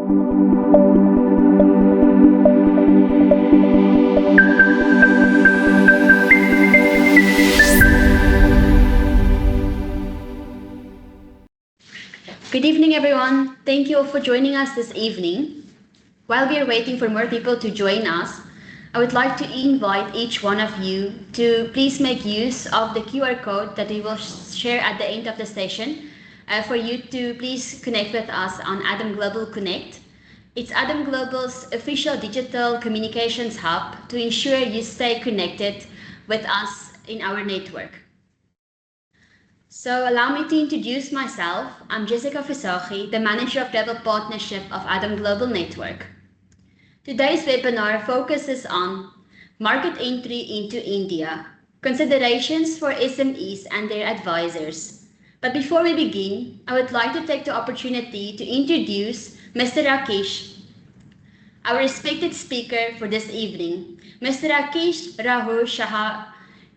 Good evening, everyone. Thank you all for joining us this evening. While we are waiting for more people to join us, I would like to invite each one of you to please make use of the QR code that we will share at the end of the session for you to please connect with us on Adam Global Connect. It's Adam Global's official digital communications hub to ensure you stay connected with us in our network. So allow me to introduce myself. I'm Jessica Visagie, the Manager of Global Partnership of Adam Global Network. Today's webinar focuses on market entry into India, considerations for SMEs and their advisors. But before we begin, I would like to take the opportunity to introduce Mr. Rakesh, our respected speaker for this evening. Mr. Rakesh Sahu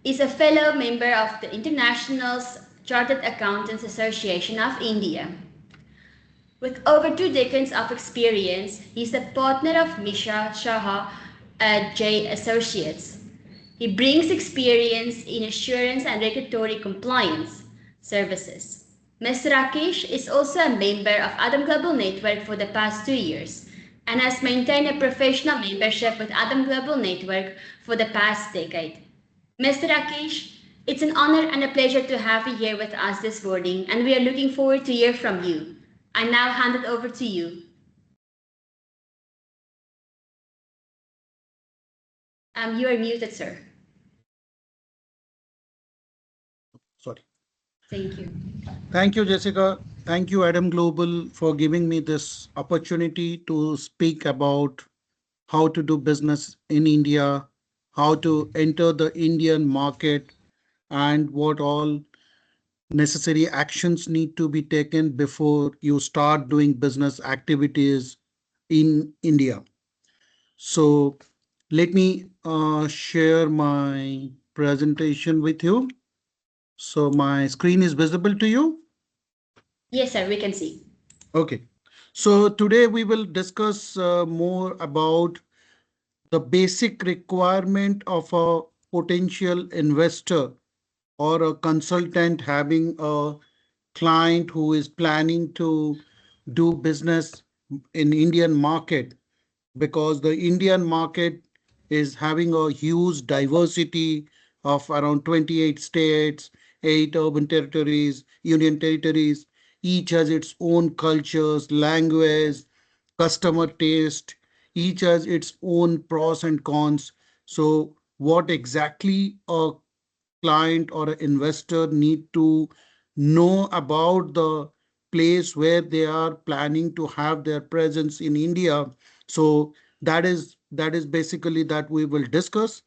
is a fellow member of the International Chartered Accountants Association of India. With over 2 decades of experience, he's a partner of Mishra at Jain Associates. He brings experience in assurance and regulatory compliance services. Mr. Rakesh is also a member of Adam Global Network for the past 2 years and has maintained a professional membership with Adam Global Network for the past decade. Mr. Rakesh, it's an honor and a pleasure to have you here with us this morning, and we are looking forward to hear from you. I now hand it over to you. You are muted, sir. Sorry. Thank you. Thank you, Jessica. Thank you, Adam Global, for giving me this opportunity to speak about how to do business in India, how to enter the Indian market, and what all necessary actions need to be taken before you start doing business activities in India. So let me share my presentation with you. So my screen is visible to you? Yes, sir, we can see. Okay. So today we will discuss more about the basic requirement of a potential investor or a consultant having a client who is planning to do business in Indian market, because the Indian market is having a huge diversity of around 28 states, 8 urban territories, union territories. Each has its own cultures, language, customer taste. Each has its own pros and cons. So what exactly a client or an investor need to know about the place where they are planning to have their presence in India? So that is basically that we will discuss.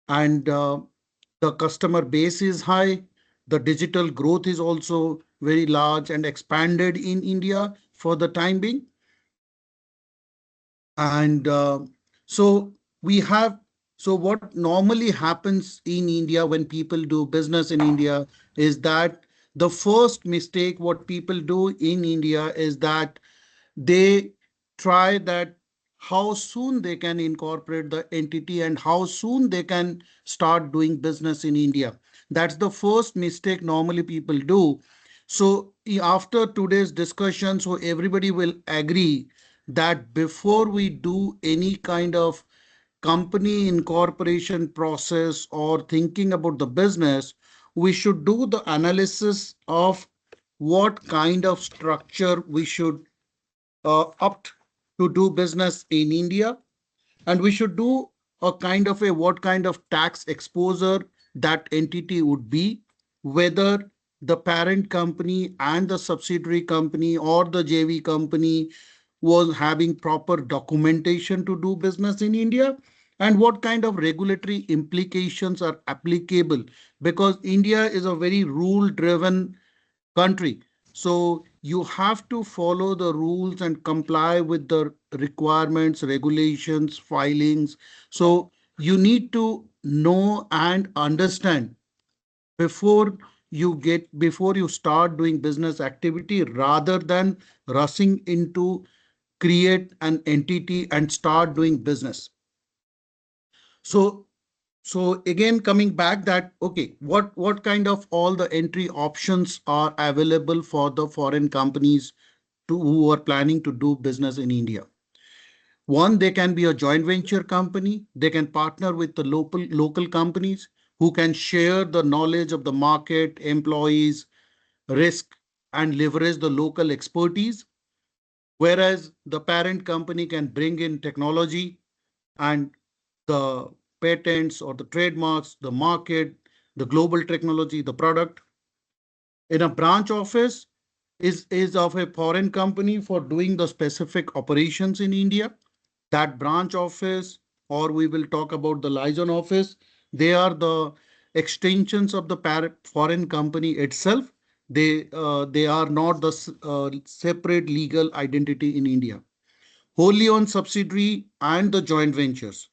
And the customer base is high. The digital growth is also very large and expanded in India for the time being. And so we have, so what normally happens in India when people do business in India is that the first mistake what people do in India is that they try that how soon they can incorporate the entity and how soon they can start doing business in India. That's the first mistake normally people do. So after today's discussion, so everybody will agree that before we do any kind of company incorporation process or thinking about the business, we should do the analysis of what kind of structure we should opt to do business in India, and we should do a kind of a what kind of tax exposure that entity would be, whether the parent company and the subsidiary company or the JV company was having proper documentation to do business in India, and what kind of regulatory implications are applicable, because India is a very rule driven country. So you have to follow the rules and comply with the requirements, regulations, filings. So you need to know and understand before you start doing business activity, rather than rushing into create an entity and start doing business. So so again, coming back that, okay, what kind of all the entry options are available for the foreign companies to who are planning to do business in India? One, they can be a joint venture company. They can partner with the local companies who can share the knowledge of the market, employees, risk, and leverage the local expertise. Whereas the parent company can bring in technology and the patents or the trademarks, the market, the global technology, the product. In a branch office is of a foreign company for doing the specific operations in India. That branch office, or we will talk about the liaison office, they are the extensions of the foreign company itself. They are not the separate legal identity in India. Wholly owned subsidiary and the joint ventures,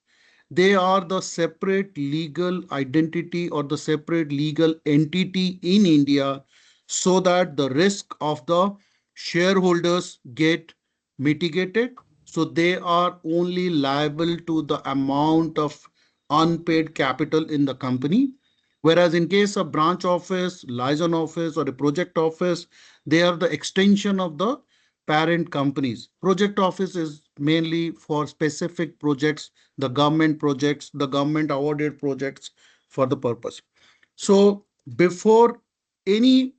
they are the separate legal identity or the separate legal entity in India, so that the risk of the shareholders get mitigated. So they are only liable to the amount of unpaid capital in the company. Whereas in case of branch office, liaison office, or a project office, they are the extension of the parent companies. Project office is mainly for specific projects, the government projects, the government awarded projects for the purpose. So before any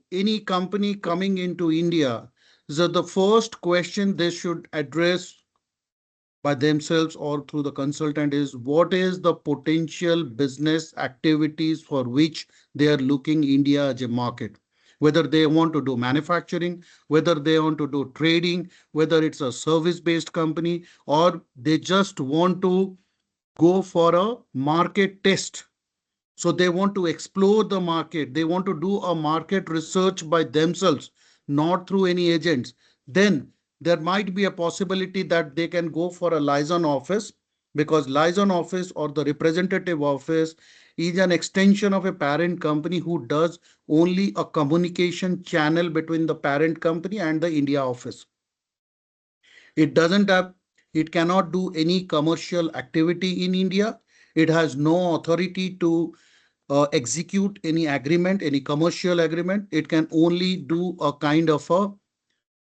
company coming into India, so the first question they should address by themselves or through the consultant is, what is the potential business activities for which they are looking India as a market? Whether they want to do manufacturing, whether they want to do trading, whether it's a service based company, or they just want to go for a market test. So they want to explore the market. They want to do a market research by themselves, not through any agents. Then there might be a possibility that they can go for a liaison office, because liaison office or the representative office is an extension of a parent company who does only a communication channel between the parent company and the India office. It doesn't have, it cannot do any commercial activity in India. It has no authority to execute any agreement, any commercial agreement. It can only do a kind of a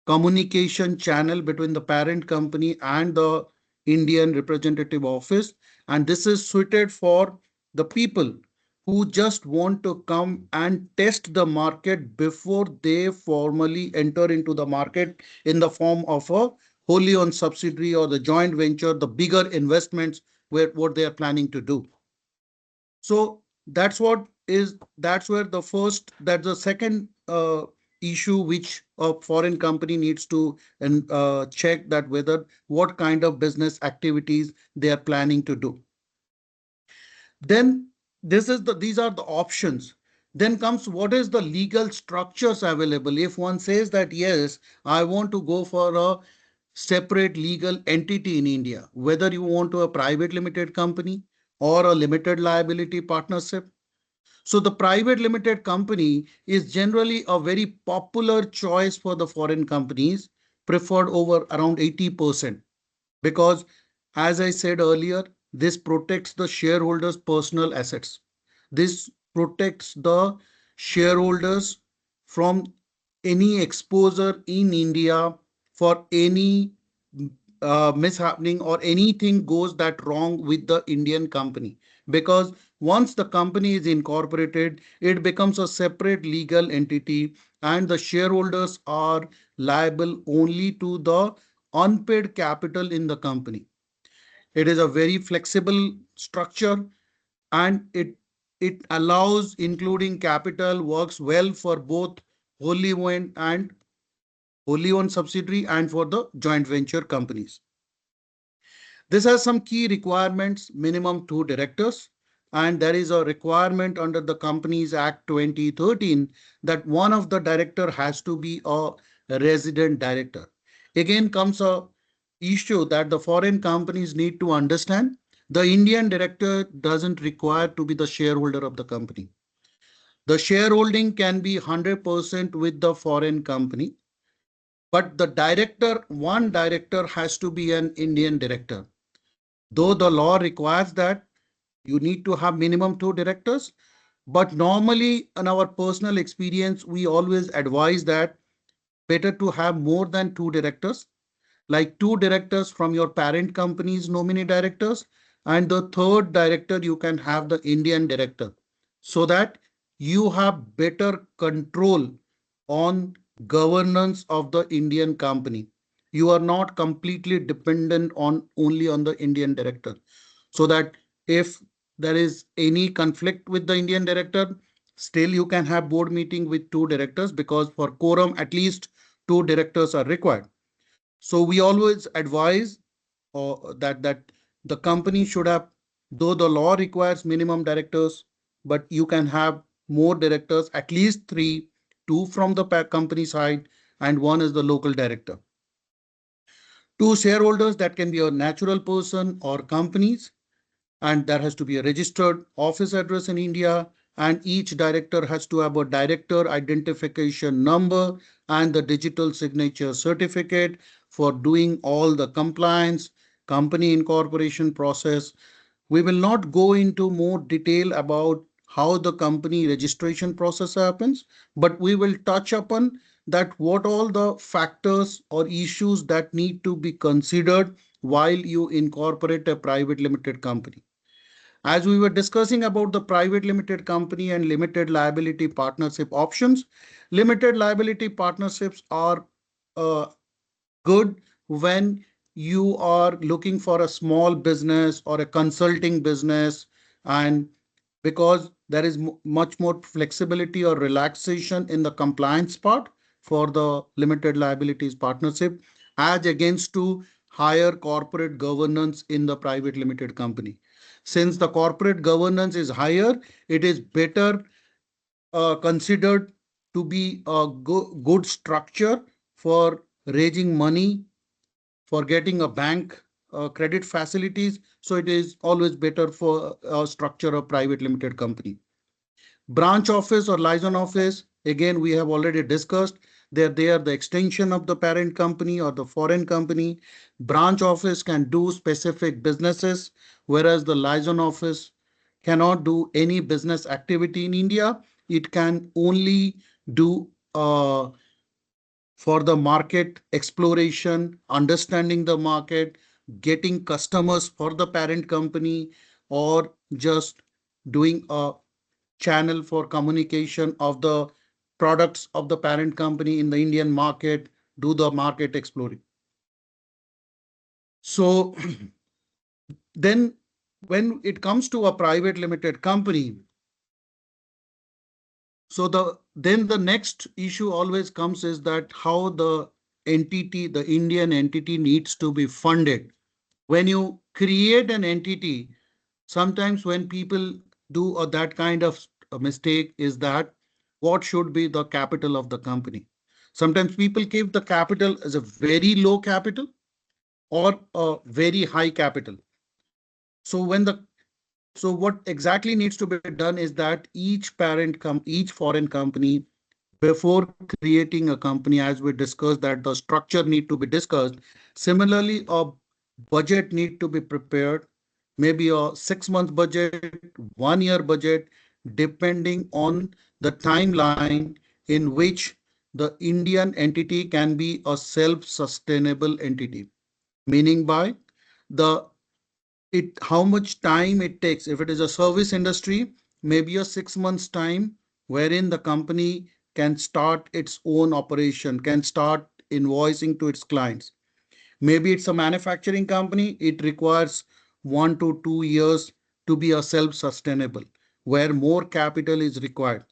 communication channel between the parent company and the Indian representative office. And this is suited for the people who just want to come and test the market before they formally enter into the market in the form of a wholly owned subsidiary or the joint venture, the bigger investments where what they are planning to do. So that's where the first, that's the second issue which a foreign company needs to and check that whether what kind of business activities they are planning to do. Then these are the options. Then comes, what is the legal structures available? If one says that yes, I want to go for a separate legal entity in India, whether you want to a private limited company or a limited liability partnership. So the private limited company is generally a very popular choice for the foreign companies, preferred over around 80%, because as I said earlier, this protects the shareholders' personal assets. This protects the shareholders from any exposure in India for any mishappening or anything goes that wrong with the Indian company. Because once the company is incorporated, it becomes a separate legal entity and the shareholders are liable only to the unpaid capital in the company. It is a very flexible structure, and it allows including capital, works well for both wholly owned and wholly owned subsidiary and for the joint venture companies. This has some key requirements: minimum two directors, and there is a requirement under the Companies Act 2013 that one of the director has to be a resident director. Again comes a issue that the foreign companies need to understand. The Indian director doesn't require to be the shareholder of the company. The shareholding can be 100% with the foreign company, but the director, one director has to be an Indian director. Though the law requires that you need to have minimum two directors, but normally in our personal experience, we always advise that better to have more than two directors, like two directors from your parent company's nominee directors, and the third director you can have the Indian director, so that you have better control on governance of the Indian company. You are not completely dependent on only on the Indian director, so that if there is any conflict with the Indian director, still you can have board meeting with two directors, because for quorum at least two directors are required. So we always advise that the company should have, though the law requires minimum directors, but you can have more directors, at least three, two from the company side, and one is the local director. Two shareholders, that can be a natural person or companies, and there has to be a registered office address in India, and each director has to have a director identification number and the digital signature certificate for doing all the compliance, company incorporation process. We will not go into more detail about how the company registration process happens, but we will touch upon that what all the factors or issues that need to be considered while you incorporate a private limited company. As we were discussing about the private limited company and limited liability partnership options, limited liability partnerships are uh, good when you are looking for a small business or a consulting business, and because there is much more flexibility or relaxation in the compliance part for the limited liabilities partnership, as against to higher corporate governance in the private limited company. Since the corporate governance is higher, it is better considered to be a good structure for raising money, for getting a bank credit facilities. So it is always better for a structure of private limited company. Branch office or liaison office, again, we have already discussed. They are the extension of the parent company or the foreign company. Branch office can do specific businesses, whereas the liaison office cannot do any business activity in India. It can only do for the market exploration, understanding the market, getting customers for the parent company, or just doing a channel for communication of the products of the parent company in the Indian market, do the market exploring. So then when it comes to a private limited company, so the next issue always comes is that how the entity, the Indian entity, needs to be funded. When you create an entity, sometimes when people do that kind of a mistake is that what should be the capital of the company. Sometimes people give the capital as a very low capital or a very high capital. So when the so what exactly needs to be done is that each foreign company, before creating a company, as we discussed, that the structure need to be discussed. Similarly, a budget need to be prepared, maybe a 6 month budget, 1 year budget, depending on the timeline in which the Indian entity can be a self-sustainable entity. Meaning by the it how much time it takes. If it is a service industry, maybe a 6 months time, wherein the company can start its own operation, can start invoicing to its clients. Maybe it's a manufacturing company, it requires 1 to 2 years to be a self-sustainable, where more capital is required.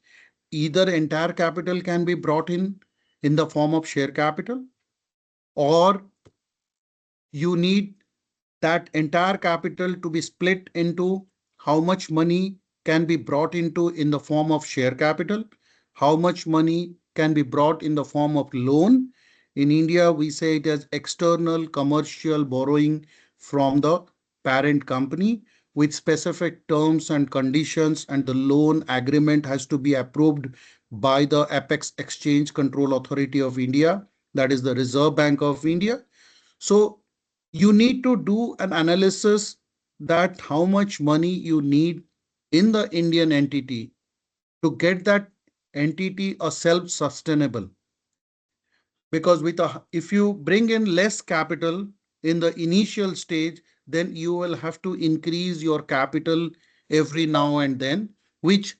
Either entire capital can be brought in the form of share capital, or you need that entire capital to be split into how much money can be brought into in the form of share capital, how much money can be brought in the form of loan. In India, we say it as external commercial borrowing from the parent company with specific terms and conditions, and the loan agreement has to be approved by the Apex Exchange Control Authority of India. that is the Reserve Bank of India. So you need to do an analysis that how much money you need in the Indian entity to get that entity a self-sustainable. Because if you bring in less capital in the initial stage, then you will have to increase your capital every now and then, which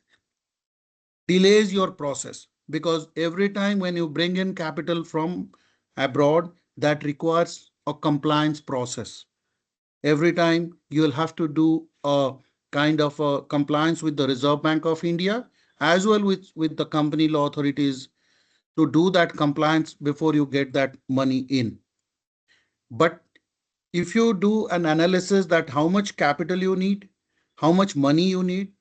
delays your process. Because every time when you bring in capital from abroad, that requires a compliance process. Every time you will have to do a kind of a compliance with the Reserve Bank of India as well with the company law authorities to do that compliance before you get that money in. But if you do an analysis that how much capital you need, how much money you need,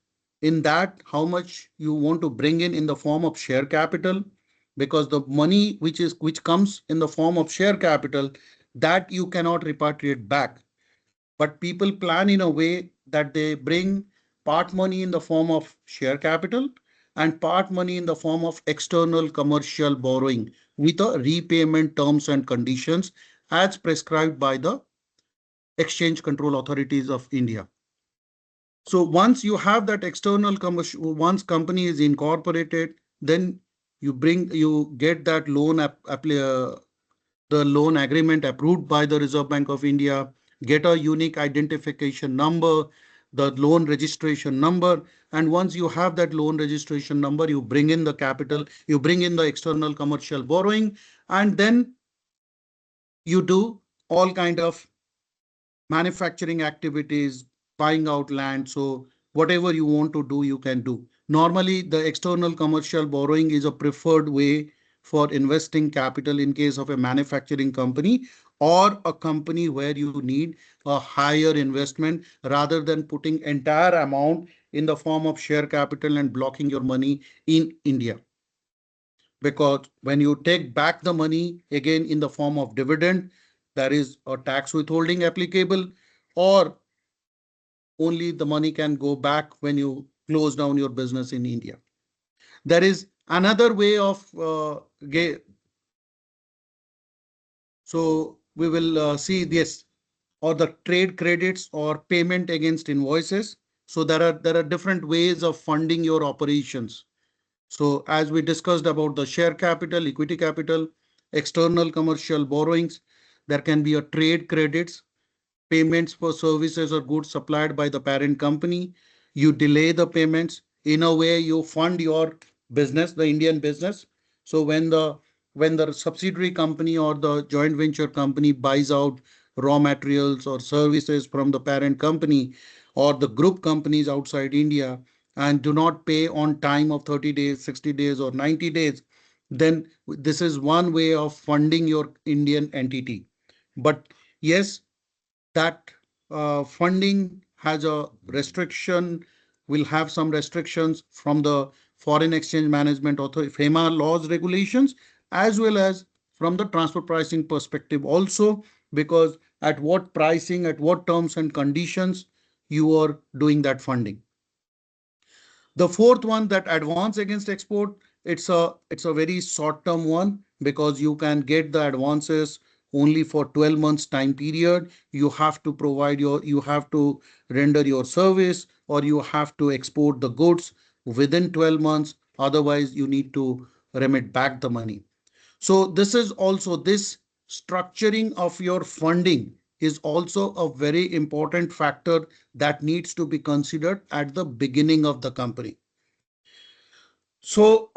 in that how much you want to bring in the form of share capital, because the money which comes in the form of share capital, that you cannot repatriate back. But people plan in a way that they bring part money in the form of share capital and part money in the form of external commercial borrowing with a repayment terms and conditions as prescribed by the exchange control authorities of India. So once you have that external commercial, once company is incorporated, then you get that the loan agreement approved by the Reserve Bank of India, get a unique identification number, the loan registration number, and once you have that loan registration number, you bring in the capital, you bring in the external commercial borrowing, and then you do all kind of manufacturing activities, buying out land. So whatever you want to do, you can do. Normally, the external commercial borrowing is a preferred way for investing capital in case of a manufacturing company or a company where you need a higher investment rather than putting entire amount in the form of share capital and blocking your money in India. Because when you take back the money again in the form of dividend, there is a tax withholding applicable, or only the money can go back when you close down your business in India. There is another way of so we will see this, or the trade credits or payment against invoices. So there are different ways of funding your operations. So as we discussed about the share capital, equity capital, external commercial borrowings, there can be a trade credits, payments for services or goods supplied by the parent company. You delay the payments. In a way, you fund your business, the Indian business. So when the subsidiary company or the joint venture company buys out raw materials or services from the parent company or the group companies outside India and do not pay on time of 30 days, 60 days, or 90 days, then this is one way of funding your Indian entity. But yes, that funding has a restriction, will have some restrictions from the Foreign Exchange Management Authority, FEMA laws, regulations, as well as from the transfer pricing perspective also, because at what pricing, at what terms and conditions you are doing that funding. The fourth one, that advance against export, it's a very short term one because you can get the advances only for 12 months time period. You have to render your service, or you have to export the goods within 12 months. Otherwise, you need to remit back the money. So this structuring of your funding is also a very important factor that needs to be considered at the beginning of the company. So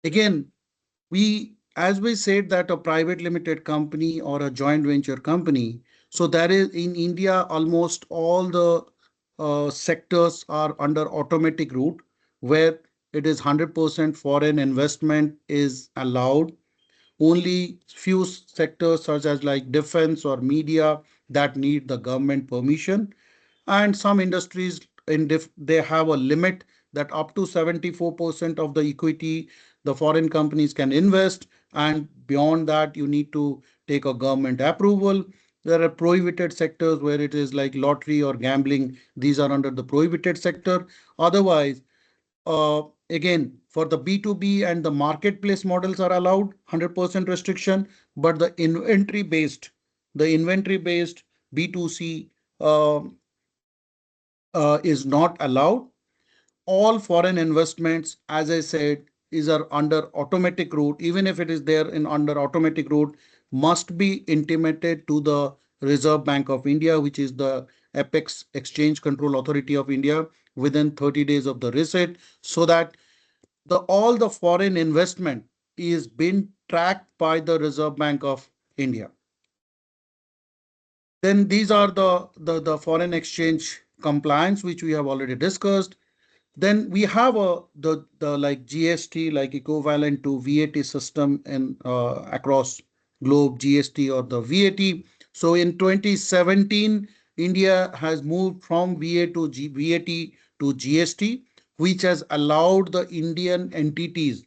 again, as we said that a private limited company or a joint venture company, so there is in India almost all the sectors are under automatic route where it is 100% foreign investment is allowed. Only few sectors such as like defense or media that need the government permission, and some industries they have a limit that up to 74% of the equity the foreign companies can invest, and beyond that you need to take a government approval. There are prohibited sectors where it is like lottery or gambling. These are under the prohibited sector. Otherwise, again, For the B2B and the marketplace models are allowed 100% restriction, but the inventory based B2C uh, is not allowed. All foreign investments, as I said, is are under automatic route. Even if it is there in under automatic route, must be intimated to the Reserve Bank of India, which is the Apex Exchange Control Authority of India, within 30 days of the receipt, so that the all the foreign investment is being tracked by the Reserve Bank of India. Then these are the foreign exchange compliance, which we have already discussed. Then we have the like GST, like equivalent to VAT system in across globe, GST or the VAT. So in 2017, India has moved from VAT to GST, which has allowed the Indian entities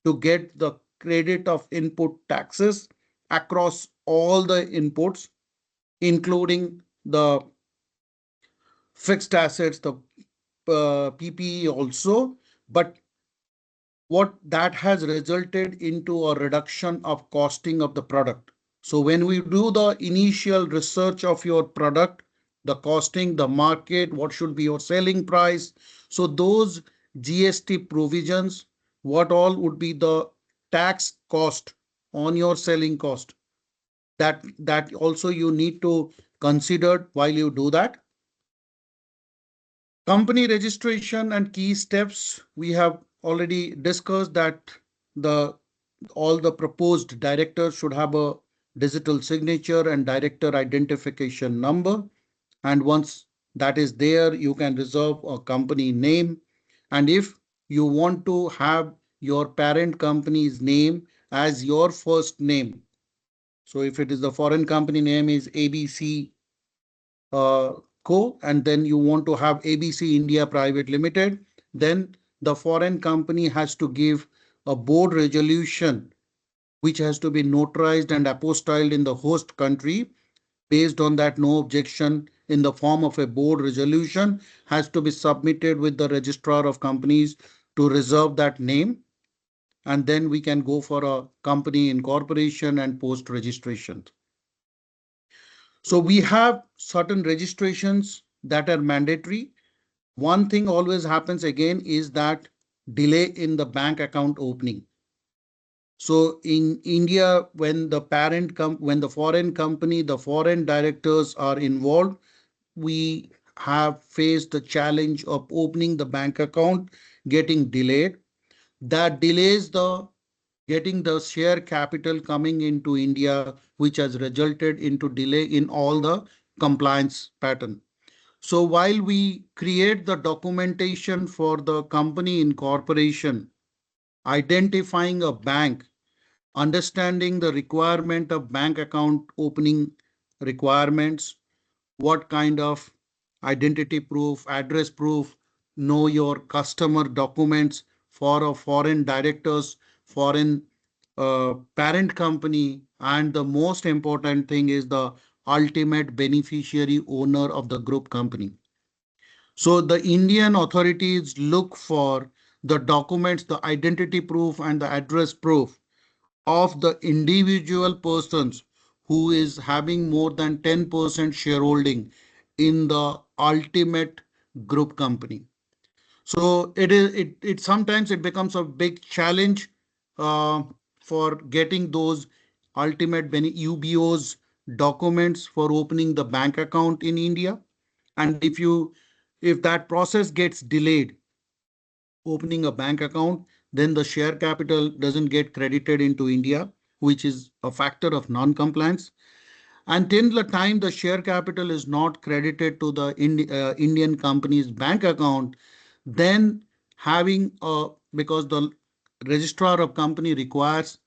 to get the credit of input taxes across all the inputs, including the fixed assets, the PPE also. But what that has resulted into a reduction of costing of the product. So when we do the initial research of your product, the costing, the market, what should be your selling price. So those GST provisions, what all would be the tax cost on your selling cost, that also you need to consider while you do that. Company registration and key steps, we have already discussed that the all the proposed directors should have a digital signature and director identification number. And once that is there, you can reserve a company name. And if you want to have your parent company's name as your first name, so if it is the foreign company name is ABC uh, Co. and then you want to have ABC India Private Limited, then the foreign company has to give a board resolution which has to be notarized and apostilled in the host country. Based on that, no objection in the form of a board resolution has to be submitted with the registrar of companies to reserve that name. And then we can go for a company incorporation and post registration. So we have certain registrations that are mandatory. One thing always happens again is that delay in the bank account opening. So in India, when when the foreign company, the foreign directors are involved, we have faced the challenge of opening the bank account getting delayed. That delays the getting the share capital coming into India, which has resulted into delay in all the compliance pattern. So while we create the documentation for the company incorporation, identifying a bank, understanding the requirement of bank account opening requirements, what kind of identity proof, address proof, know your customer documents for a foreign directors, foreign parent company, and the most important thing is the ultimate beneficiary owner of the group company. So the Indian authorities look for the documents, the identity proof and the address proof of the individual persons who is having more than 10% shareholding in the ultimate group company. So it sometimes it becomes a big challenge uh, for getting those ultimate UBOs documents for opening the bank account in India. And if that process gets delayed, opening a bank account, then the share capital doesn't get credited into India, which is a factor of non-compliance. Until the time the share capital is not credited to the Indian company's bank account, then having a because the registrar of company requires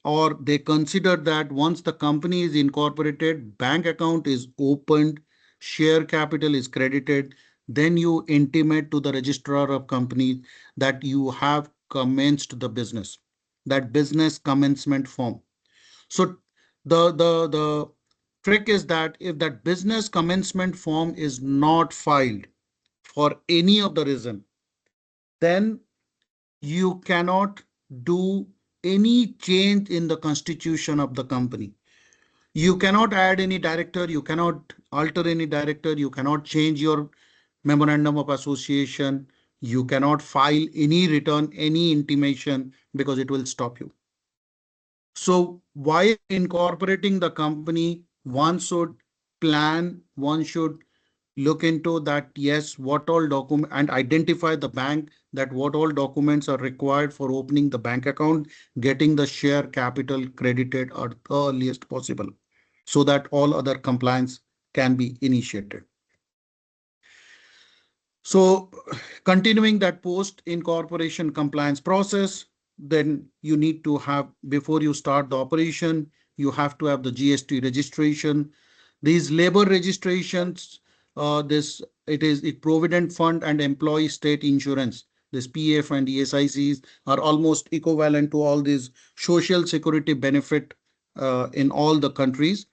or they consider that once the company is incorporated, bank account is opened, share capital is credited, then you intimate to the registrar of company that you have commenced the business, that business commencement form. So the trick is that if that business commencement form is not filed for any of the reason, then you cannot do any change in the constitution of the company. You cannot add any director, you cannot alter any director, you cannot change your memorandum of association, you cannot file any return, any intimation because it will stop you. So while incorporating the company, one should plan, one should look into that, yes, what all document and identify the bank that what all documents are required for opening the bank account, getting the share capital credited at the earliest possible so that all other compliance can be initiated. So continuing that post incorporation compliance process, then you need to have, before you start the operation, you have to have the GST registration. These labor registrations, this it is it provident fund and employee state insurance. This PF and ESICs are almost equivalent to all these social security benefit in all the countries.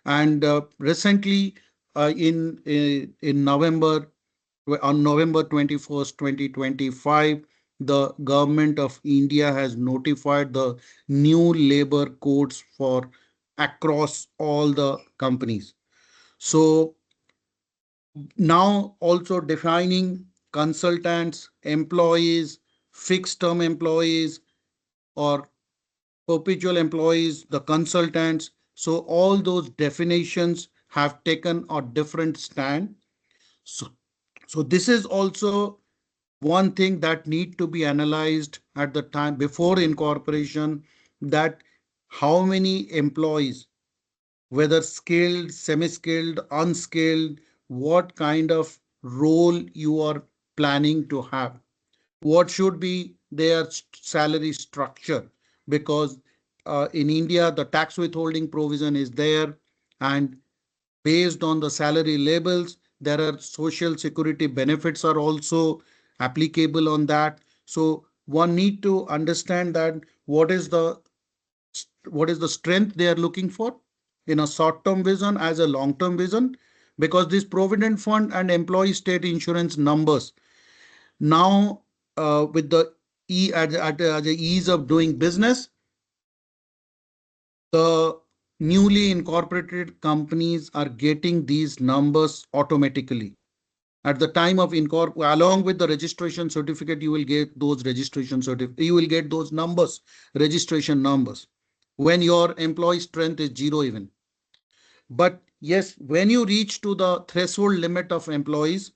And recently, in November, on November 21st, 2025, the government of India has notified the new labor codes for across all the companies. So now also defining consultants, employees, fixed term employees, or perpetual employees, the consultants. So all those definitions have taken a different stand. So, so this is also one thing that need to be analyzed at the time before incorporation, that how many employees, whether skilled, semi-skilled, unskilled, what kind of role you are planning to have, what should be their salary structure, because in India the tax withholding provision is there, and based on the salary labels there are social security benefits are also applicable on that. So one need to understand that what is the strength they are looking for in a short term vision as a long term vision, because this provident fund and employee state insurance numbers now, with the at the ease of doing business, the newly incorporated companies are getting these numbers automatically. At the time of along with the registration certificate, you will get those you will get those numbers, registration numbers, when your employee strength is zero even. But yes, when you reach to the threshold limit of employees,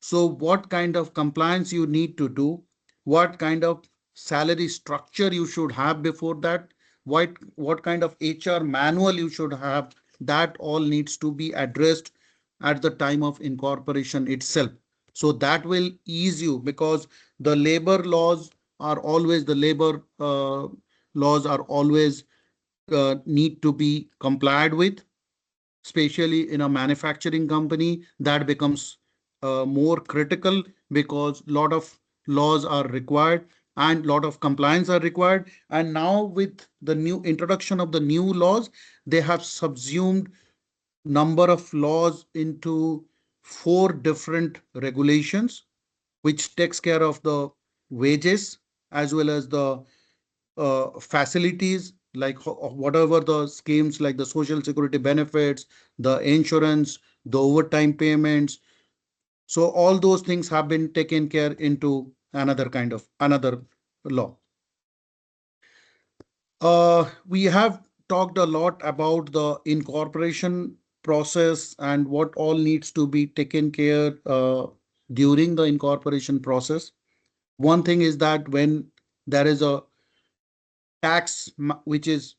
so what kind of compliance you need to do, what kind of salary structure you should have before that, what kind of HR manual you should have, that all needs to be addressed at the time of incorporation itself. So that will ease you, because the labor laws are always the labor laws are always need to be complied with, especially in a manufacturing company. That becomes more critical because lot of laws are required and lot of compliance are required. And now with the new introduction of the new laws, they have subsumed number of laws into four different regulations, which takes care of the wages as well as the facilities, like whatever the schemes like the social security benefits, the insurance, the overtime payments. So all those things have been taken care into another law. We have talked a lot about the incorporation process and what all needs to be taken care during the incorporation process. One thing is that when there is a which is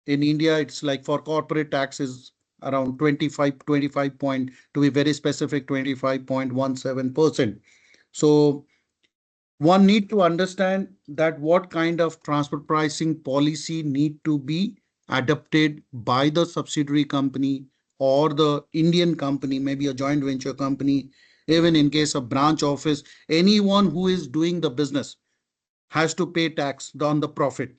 in India, it's like for corporate taxes around 25 point, to be very specific, 25.17%. So one need to understand that what kind of transfer pricing policy need to be adopted by the subsidiary company or the Indian company, maybe a joint venture company, even in case of branch office, anyone who is doing the business has to pay tax on the profit.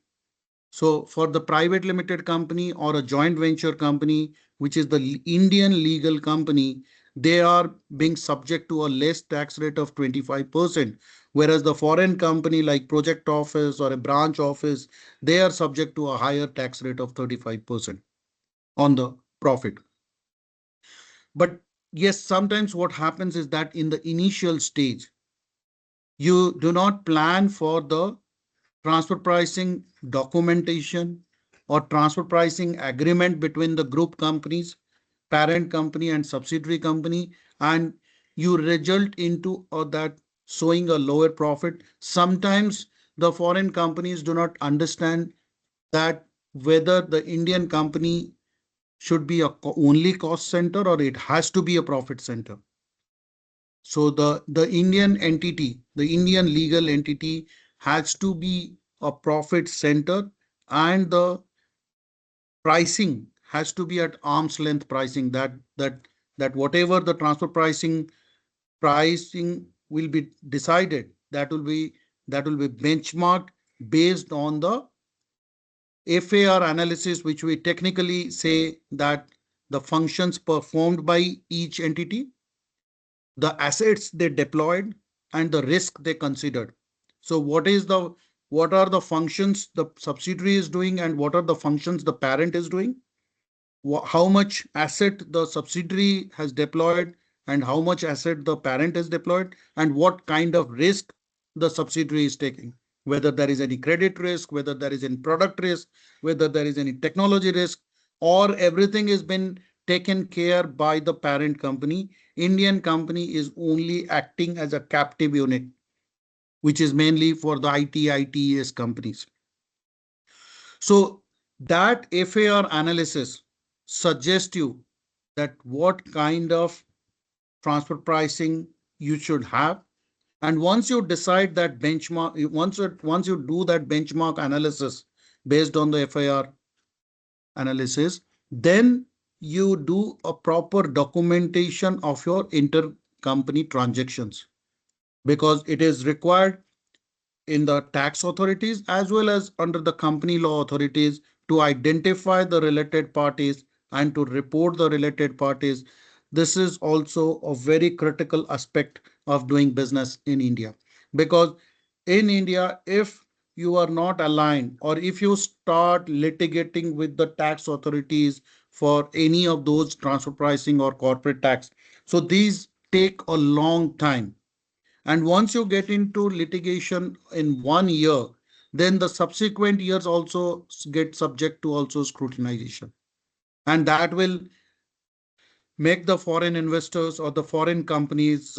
So for the private limited company or a joint venture company, which is the Indian legal company, they are being subject to a less tax rate of 25%. Whereas the foreign company like project office or a branch office, they are subject to a higher tax rate of 35% on the profit. But yes, sometimes what happens is that in the initial stage, you do not plan for the transfer pricing documentation or transfer pricing agreement between the group companies, parent company and subsidiary company, and you result into that showing a lower profit. Sometimes the foreign companies do not understand that whether the Indian company should be a only cost center or it has to be a profit center. So the Indian entity, the Indian legal entity has to be a profit center, and the pricing has to be at arm's length pricing, that whatever the transfer pricing will be decided, that will be benchmarked based on the FAR analysis, which we technically say that the functions performed by each entity, the assets they deployed, and the risk they considered. So what are the functions the subsidiary is doing and what are the functions the parent is doing? How much asset the subsidiary has deployed and how much asset the parent has deployed, and what kind of risk the subsidiary is taking, whether there is any credit risk, whether there is any product risk, whether there is any technology risk, or everything has been taken care by the parent company. Indian company is only acting as a captive unit, which is mainly for the ITES companies. So that FAR analysis suggests you that what kind of transfer pricing you should have. And once you decide that benchmark, once you do that benchmark analysis based on the FAR analysis, then you do a proper documentation of your intercompany transactions, because it is required in the tax authorities as well as under the company law authorities to identify the related parties and to report the related parties. This is also a very critical aspect of doing business in India, because in India, if you are not aligned or if you start litigating with the tax authorities for any of those transfer pricing or corporate tax, so these take a long time. And once you get into litigation in 1 year, then the subsequent years also get subject to also scrutinization. And that will make the foreign investors or the foreign companies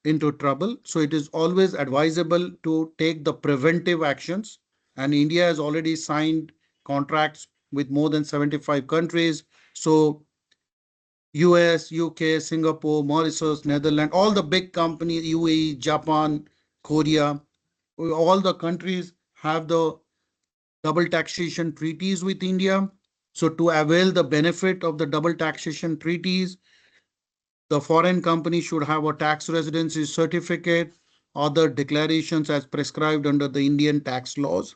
into trouble. So it is always advisable to take the preventive actions. And India has already signed contracts with more than 75 countries. So US, UK, Singapore, Mauritius, Netherlands, all the big companies, UAE, Japan, Korea, all the countries have the double taxation treaties with India. So to avail the benefit of the double taxation treaties, the foreign company should have a tax residency certificate, other declarations as prescribed under the Indian tax laws.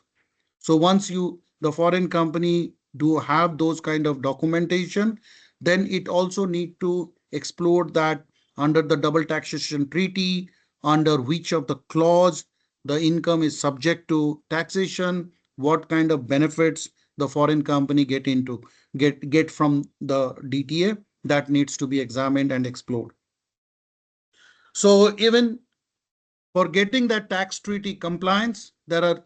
So once the foreign company do have those kind of documentation, then it also need to explore that under the double taxation treaty, under which of the clause the income is subject to taxation, what kind of benefits the foreign company get from the DTA, that needs to be examined and explored. So even for getting that tax treaty compliance, there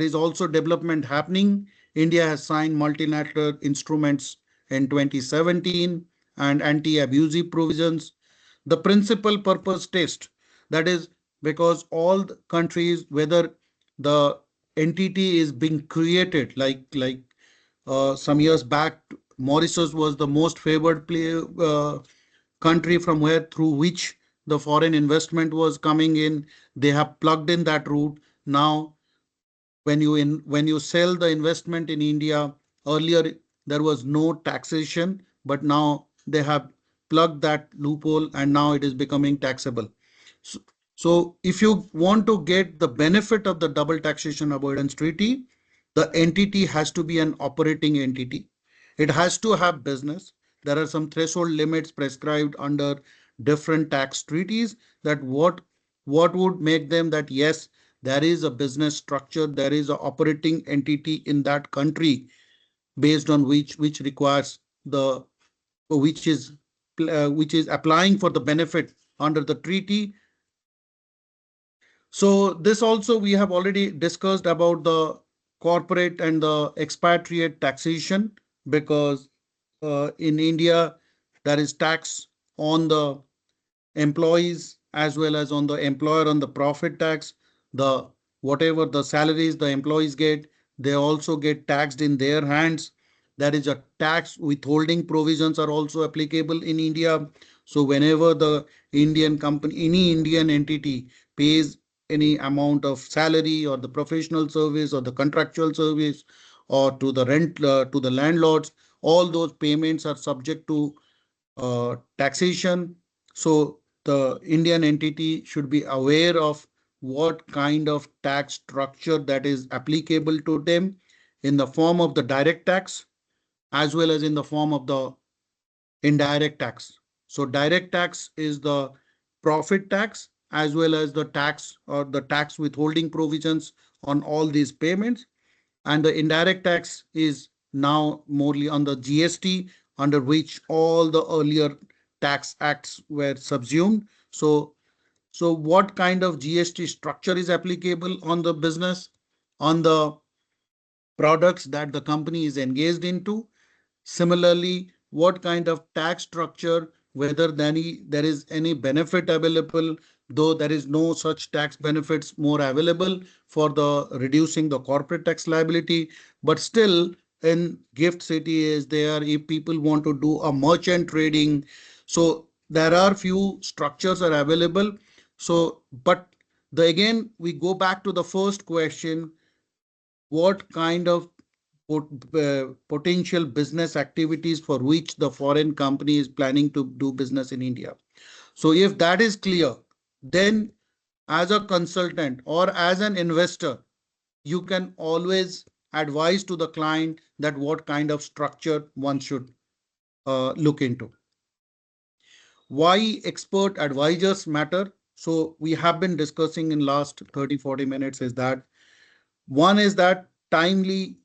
is also development happening. India has signed multilateral instruments in 2017 and anti-abusive provisions. The principal purpose test, that is because all the countries, whether the entity is being created, like some years back, Mauritius was the most favored country from where through which the foreign investment was coming in. They have plugged in that route. Now when you sell the investment in India, earlier there was no taxation, but now they have plugged that loophole and now it is becoming taxable. So, so if you want to get the benefit of the double taxation avoidance treaty, the entity has to be an operating entity. It has to have business. There are some threshold limits prescribed under different tax treaties, that what What would make them that yes, there is a business structure, there is a operating entity in that country based on which requires the which is which is applying for the benefit under the treaty. So this also we have already discussed about the corporate and the expatriate taxation, because in India there is tax on the employees as well as on the employer on the profit tax. The whatever the salaries the employees get, they also get taxed in their hands. There is a tax withholding provisions are also applicable in India. So whenever the Indian company, any Indian entity pays any amount of salary or the professional service or the contractual service or to the rent to the landlords, all those payments are subject to taxation. So the Indian entity should be aware of what kind of tax structure that is applicable to them in the form of the direct tax as well as in the form of the indirect tax. So direct tax is the profit tax as well as the tax or the tax withholding provisions on all these payments. And the indirect tax is now morely on the GST, under which all the earlier tax acts were subsumed. So what kind of GST structure is applicable on the business, on the products that the company is engaged into? Similarly, what kind of tax structure, whether there is any benefit available, though there is no such tax benefits more available for the reducing the corporate tax liability, but still in gift city is there if people want to do a merchant trading. So there are few structures are available. So, but the again, we go back to the first question, what kind of potential business activities for which the foreign company is planning to do business in India. So if that is clear, then as a consultant or as an investor, you can always advise to the client that what kind of structure one should look into. Why expert advisors matter? So we have been discussing in last 30-40 minutes is that one is that timely,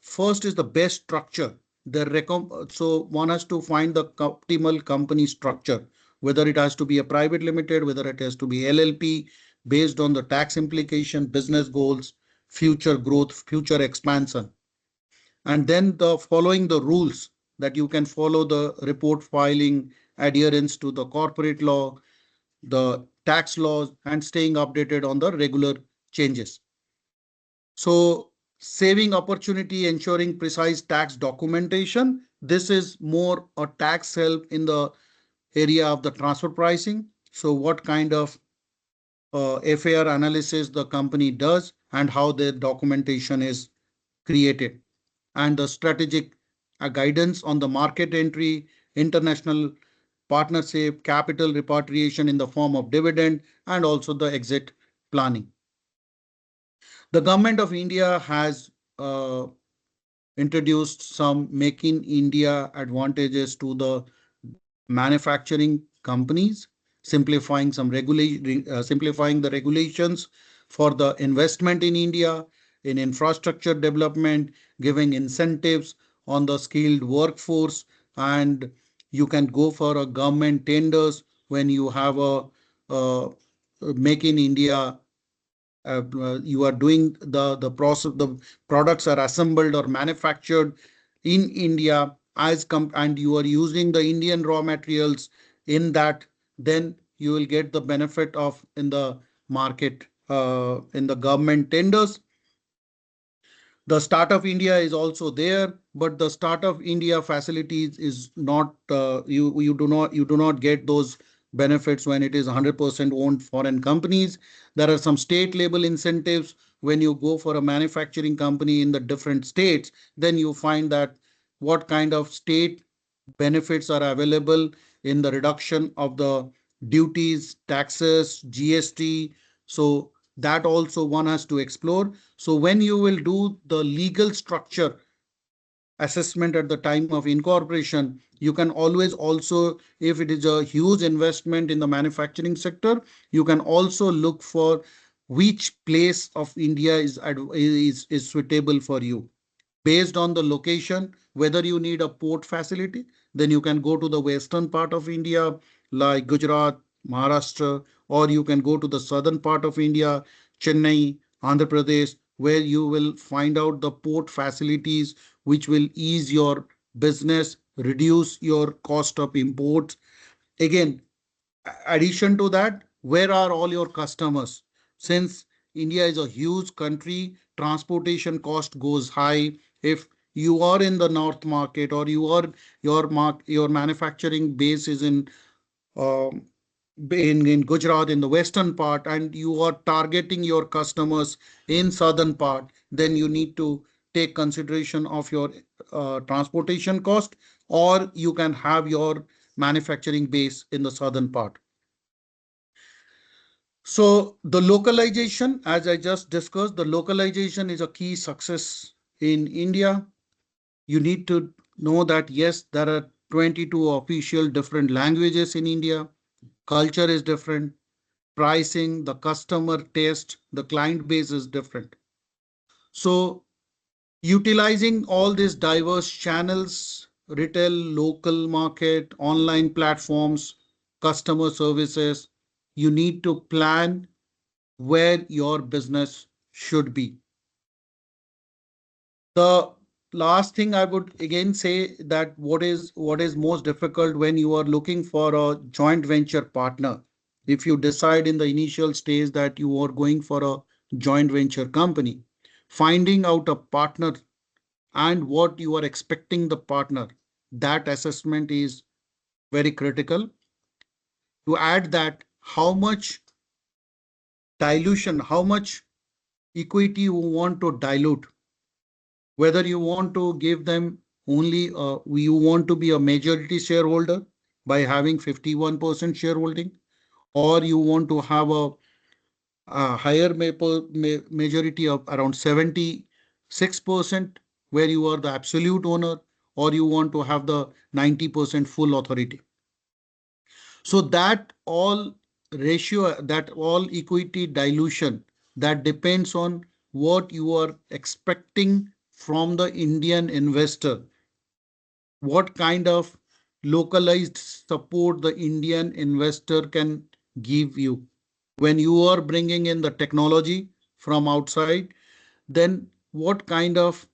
first is the best structure. So one has to find the optimal company structure, whether it has to be a private limited, whether it has to be LLP, based on the tax implication, business goals, future growth, future expansion. And then the following the rules that you can follow the report filing, adherence to the corporate law, the tax laws, and staying updated on the regular changes. So saving opportunity, ensuring precise tax documentation. This is more a tax help in the area of the transfer pricing. So what kind of FAR analysis the company does and how the documentation is created, and the strategic guidance on the market entry, international partnership, capital repatriation in the form of dividend, and also the exit planning. The government of India has introduced some Make in India advantages to the manufacturing companies, simplifying the regulations for the investment in India, in infrastructure development, giving incentives on the skilled workforce, and you can go for a government tenders when you have a Make in India, you are doing the process, the products are assembled or manufactured in India and you are using the Indian raw materials in that, then you will get the benefit of in the market in the government tenders. The Startup India is also there, but the Startup India facilities is not you do not get those benefits when it is 100% owned foreign companies. There are some state level incentives when you go for a manufacturing company in the different states. Then you find that what kind of state benefits are available in the reduction of the duties, taxes, GST. So that also one has to explore. So when you will do the legal structure assessment at the time of incorporation, you can always also, if it is a huge investment in the manufacturing sector, you can also look for which place of India is suitable for you based on the location. Whether you need a port facility, then you can go to the western part of India, like Gujarat, Maharashtra, or you can go to the southern part of India, Chennai, Andhra Pradesh, where you will find out the port facilities which will ease your business, reduce your cost of imports. Again, addition to that, where are all your customers? Since India is a huge country, transportation cost goes high. If you are in the north market, or your manufacturing base is um, in Gujarat, in the western part, and you are targeting your customers in southern part, then you need to take consideration of your transportation cost, or you can have your manufacturing base in the southern part. So the localization, as I just discussed, the localization is a key success in India. You need to know that yes, there are 22 official different languages in India. Culture is different. Pricing, the customer taste, the client base is different. So utilizing all these diverse channels, retail, local market, online platforms, customer services, you need to plan where your business should be. The last thing I would again say, that what is most difficult when you are looking for a joint venture partner. If you decide in the initial stage that you are going for a joint venture company, finding out a partner and what you are expecting the partner, that assessment is very critical. To add that, how much dilution, how much equity you want to dilute, whether you want to give them only, you want to be a majority shareholder by having 51% shareholding, or you want to have a higher majority of around 76%, where you are the absolute owner, or you want to have the 90% full authority. So that all ratio, that all equity dilution, that depends on what you are expecting from the Indian investor, what kind of localized support the Indian investor can give you. When you are bringing in the technology from outside, then what kind of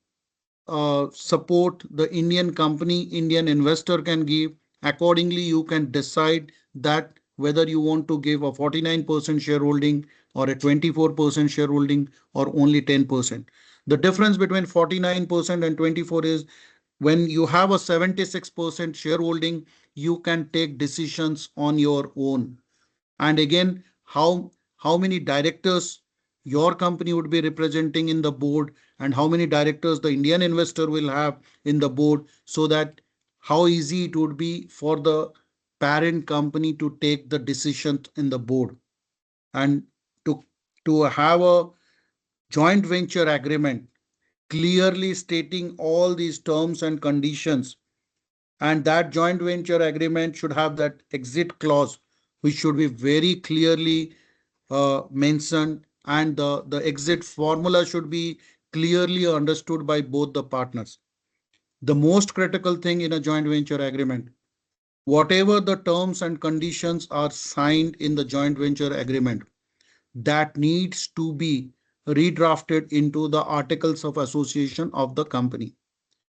support the Indian company, Indian investor can give. Accordingly, you can decide that whether you want to give a 49% shareholding, or a 24% shareholding, or only 10%. The difference between 49% and 24 is, when you have a 76% shareholding, you can take decisions on your own. And again, how many directors your company would be representing in the board, and how many directors the Indian investor will have in the board, so that how easy it would be for the parent company to take the decisions in the board. And to have a joint venture agreement clearly stating all these terms and conditions, and that joint venture agreement should have that exit clause, which should be very clearly mentioned, and the exit formula should be clearly understood by both the partners. The most critical thing in a joint venture agreement, whatever the terms and conditions are signed in the joint venture agreement, that needs to be redrafted into the articles of association of the company,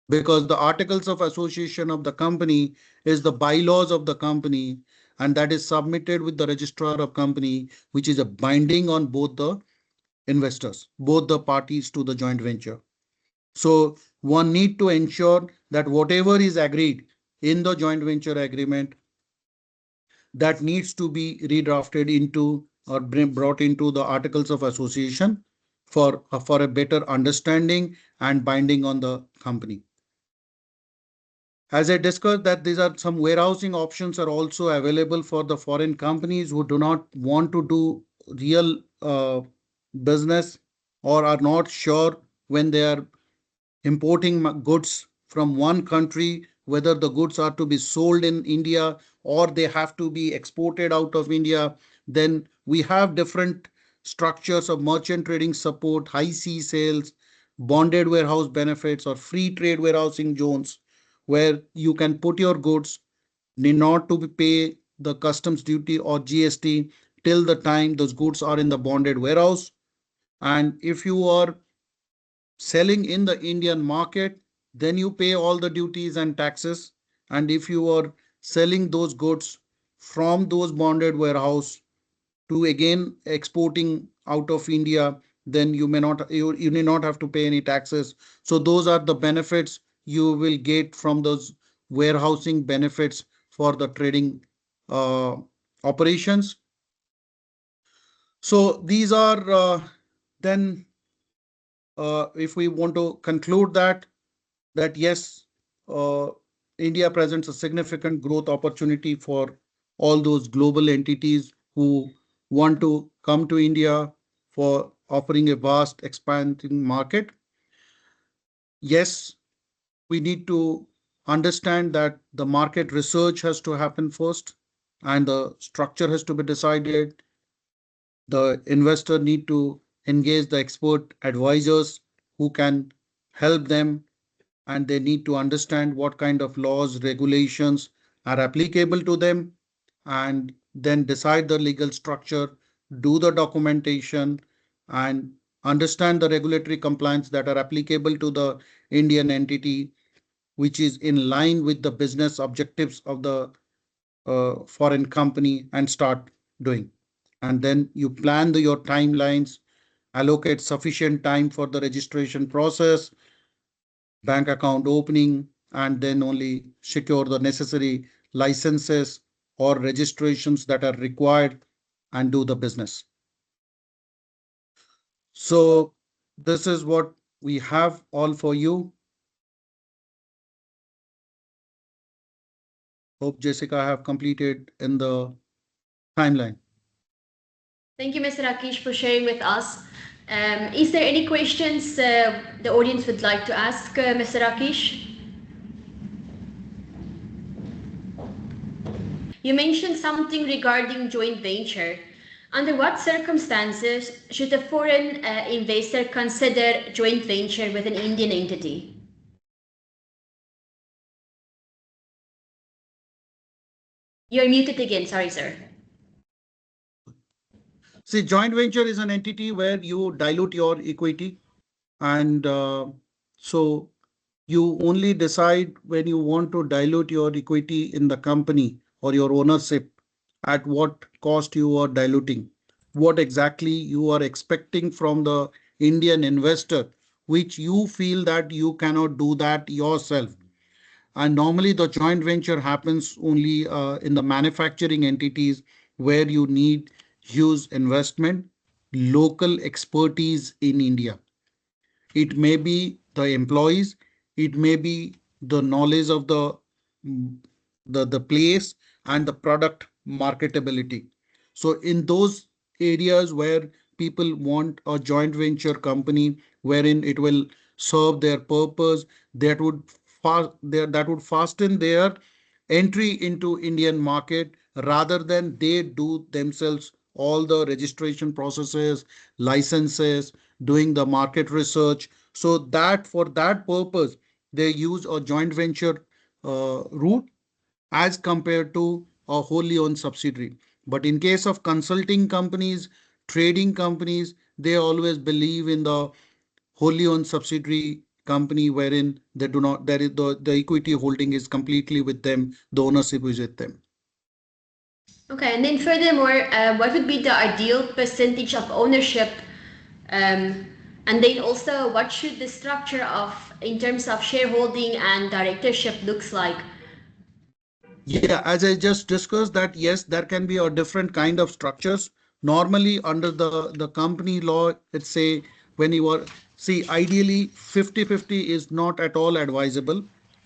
because the articles of association of the company is the bylaws of the company, and that is submitted with the registrar of company, which is a binding on both the investors, both the parties to the joint venture. So one need to ensure that whatever is agreed in the joint venture agreement, that needs to be redrafted into, or brought into the articles of association, for a better understanding and binding on the company. As I discussed, that these are some warehousing options are also available for the foreign companies who do not want to do real business, or are not sure when they are importing goods from one country, whether the goods are to be sold in India or they have to be exported out of India. Then we have different structures of merchant trading support, high sea sales, bonded warehouse benefits, or free trade warehousing zones, where you can put your goods, need not to pay the customs duty or GST till the time those goods are in the bonded warehouse. And if you are selling in the Indian market, then you pay all the duties and taxes. And if you are selling those goods from those bonded warehouse to again exporting out of India, then you may not have to pay any taxes. So those are the benefits you will get from those warehousing benefits for the trading uh, operations. So these are then if we want to conclude that yes, uh, India presents a significant growth opportunity for all those global entities who want to come to India for offering a vast expanding market. Yes, we need to understand that the market research has to happen first and the structure has to be decided. The investor need to engage the expert advisors who can help them, and they need to understand what kind of laws, regulations are applicable to them, and then decide the legal structure, do the documentation, and understand the regulatory compliance that are applicable to the Indian entity, which is in line with the business objectives of the foreign company, and start doing. And then you plan your timelines, allocate sufficient time for the registration process, bank account opening, and then only secure the necessary licenses or registrations that are required and do the business. So this is what we have all for you. Hope Jessica have completed in the timeline. Thank you, Mr. Rakesh, for sharing with us. Is there any questions the audience would like to ask Mr. Rakesh? You mentioned something regarding joint venture. Under what circumstances should a foreign investor consider joint venture with an Indian entity? You're muted again. Sorry, sir. See, joint venture is an entity where you dilute your equity, and so you only decide when you want to dilute your equity in the company or your ownership, at what cost you are diluting, what exactly you are expecting from the Indian investor, which you feel that you cannot do that yourself. And normally the joint venture happens only in the manufacturing entities, where you need huge investment, local expertise in India. It may be the employees, it may be the knowledge of the place and the product marketability. So in those areas where people want a joint venture company wherein it will serve their purpose, that would fasten their entry into Indian market, rather than they do themselves all the registration processes, licenses, doing the market research. So that for that purpose, they use a joint venture route as compared to a wholly owned subsidiary. But in case of consulting companies, trading companies, they always believe in the wholly owned subsidiary company, wherein they do not, there is the equity holding is completely with them, the ownership is with them. Okay, and then furthermore, what would be the ideal percentage of ownership? Um, and then also, what should the structure of, in terms of shareholding and directorship, looks like? Yeah, as I just discussed that, yes, there can be a different kind of structures. Normally under the company law, let's say when you are, see, ideally 50-50 is not at all advisable.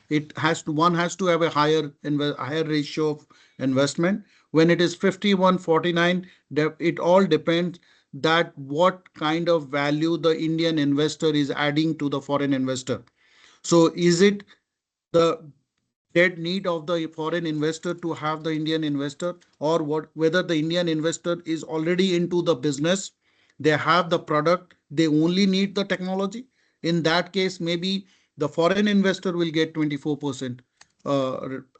It has to, one has to have a higher ratio of investment. When it is 51-49, it all depends that what kind of value the Indian investor is adding to the foreign investor. So is it the dead need of the foreign investor to have the Indian investor, or what, whether the Indian investor is already into the business, they have the product, they only need the technology. In that case, maybe the foreign investor will get 24%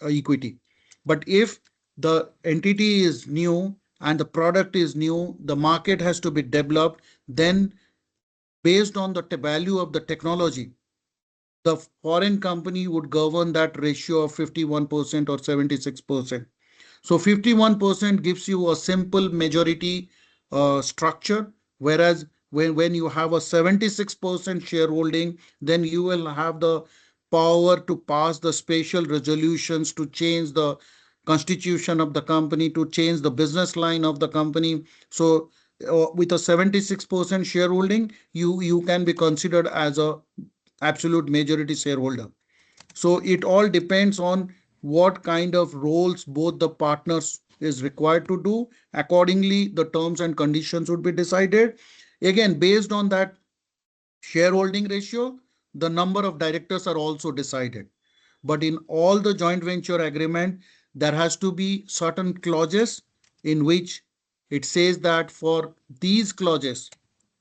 equity. But if the entity is new and the product is new, the market has to be developed, then based on the value of the technology, the foreign company would govern that ratio of 51% or 76%. So 51% gives you a simple majority structure, whereas when you have a 76% shareholding, then you will have the power to pass the special resolutions to change the constitution of the company, to change the business line of the company. So with a 76% shareholding, you can be considered as a absolute majority shareholder. So it all depends on what kind of roles both the partners is required to do. Accordingly, the terms and conditions would be decided. Again, based on that shareholding ratio, the number of directors are also decided. But in all the joint venture agreement, there has to be certain clauses in which it says that for these clauses,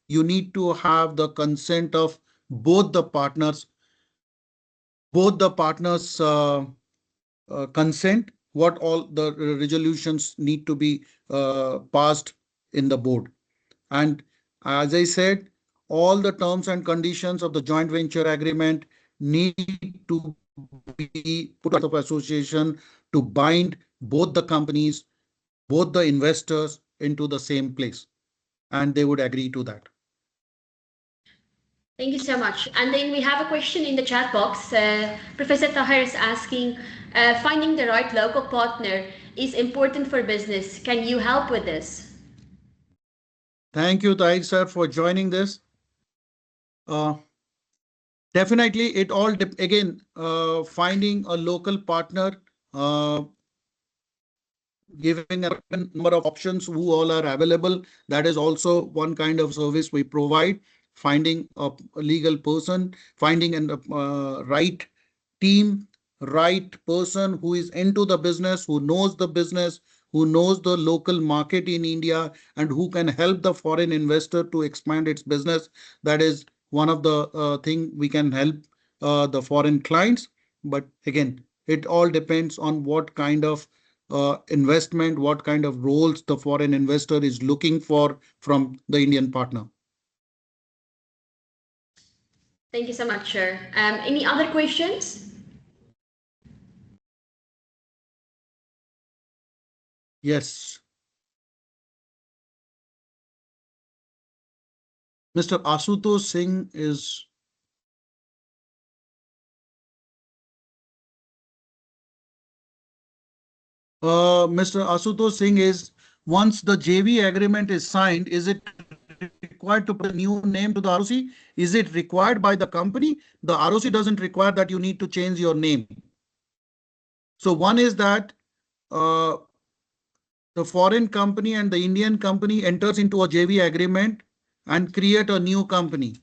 you need to have the consent of both the partners, both the partners consent, what all the resolutions need to be passed in the board. And as I said, all the terms and conditions of the joint venture agreement need to be put of association to bind both the companies, both the investors into the same place, and they would agree to that. Thank you so much. And then we have a question in the chat box. Professor Tahir is asking, finding the right local partner is important for business. Can you help with this? Thank you, Tahir sir, for joining this. Uh, Definitely, it all again finding a local partner, giving a number of options who all are available. That is also one kind of service we provide. Finding a legal person, finding a right team, right person who is into the business, who knows the local market in India, and who can help the foreign investor to expand its business. That is one of the thing we can help the foreign clients. But again, it all depends on what kind of investment, what kind of roles the foreign investor is looking for from the Indian partner. Thank you so much, sir. Any other questions? Yes. Mr. Asutosh Singh is. Mr. Asutosh Singh is, once the JV agreement is signed, is it required to put a new name to the ROC? Is it required by the company? The ROC doesn't require that you need to change your name. So one is that uh, the foreign company and the Indian company enters into a JV agreement and create a new company.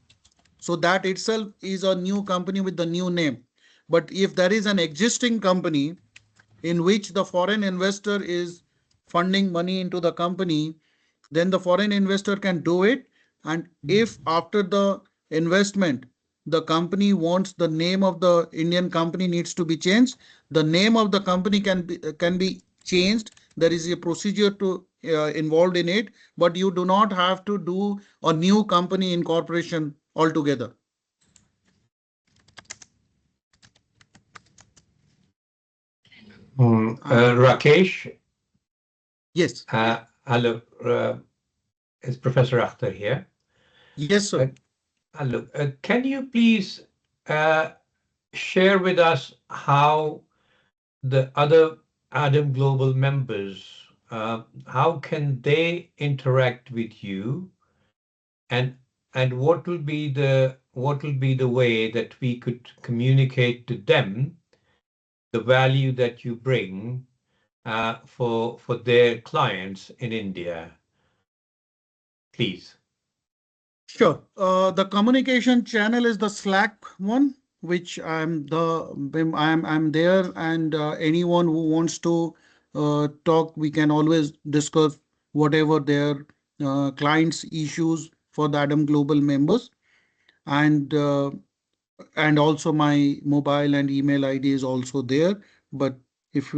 So that itself is a new company with the new name. But if there is an existing company in which the foreign investor is funding money into the company, then the foreign investor can do it. And if after the investment, the company wants the name of the Indian company needs to be changed, the name of the company can be changed. There is a procedure to involved in it, but you do not have to do a new company incorporation altogether. Rakesh, Yes. hello, it's Professor Akhtar here. Yes, sir. Hello, can you please share with us how the other Adam Global members, how can they interact with you, and what will be the way that we could communicate to them the value that you bring for their clients in India, please? Sure. The communication channel is the Slack one. which I'm there, and anyone who wants to talk, we can always discuss whatever their clients' issues for the Adam Global members. And also my mobile and email ID is also there. But if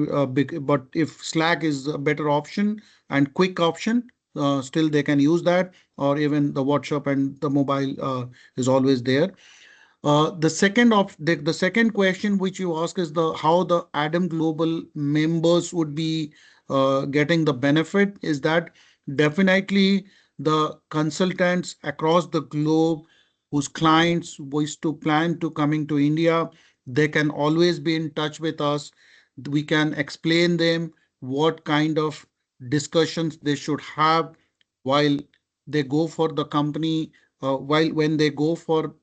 Slack is a better option and quick option, still they can use that, or even the WhatsApp and the mobile is always there. The second question which you ask is the how the Adam Global members would be getting the benefit, is that definitely the consultants across the globe whose clients wish to plan to coming to India, they can always be in touch with us. We can explain them what kind of discussions they should have while they go for the company, while when they go for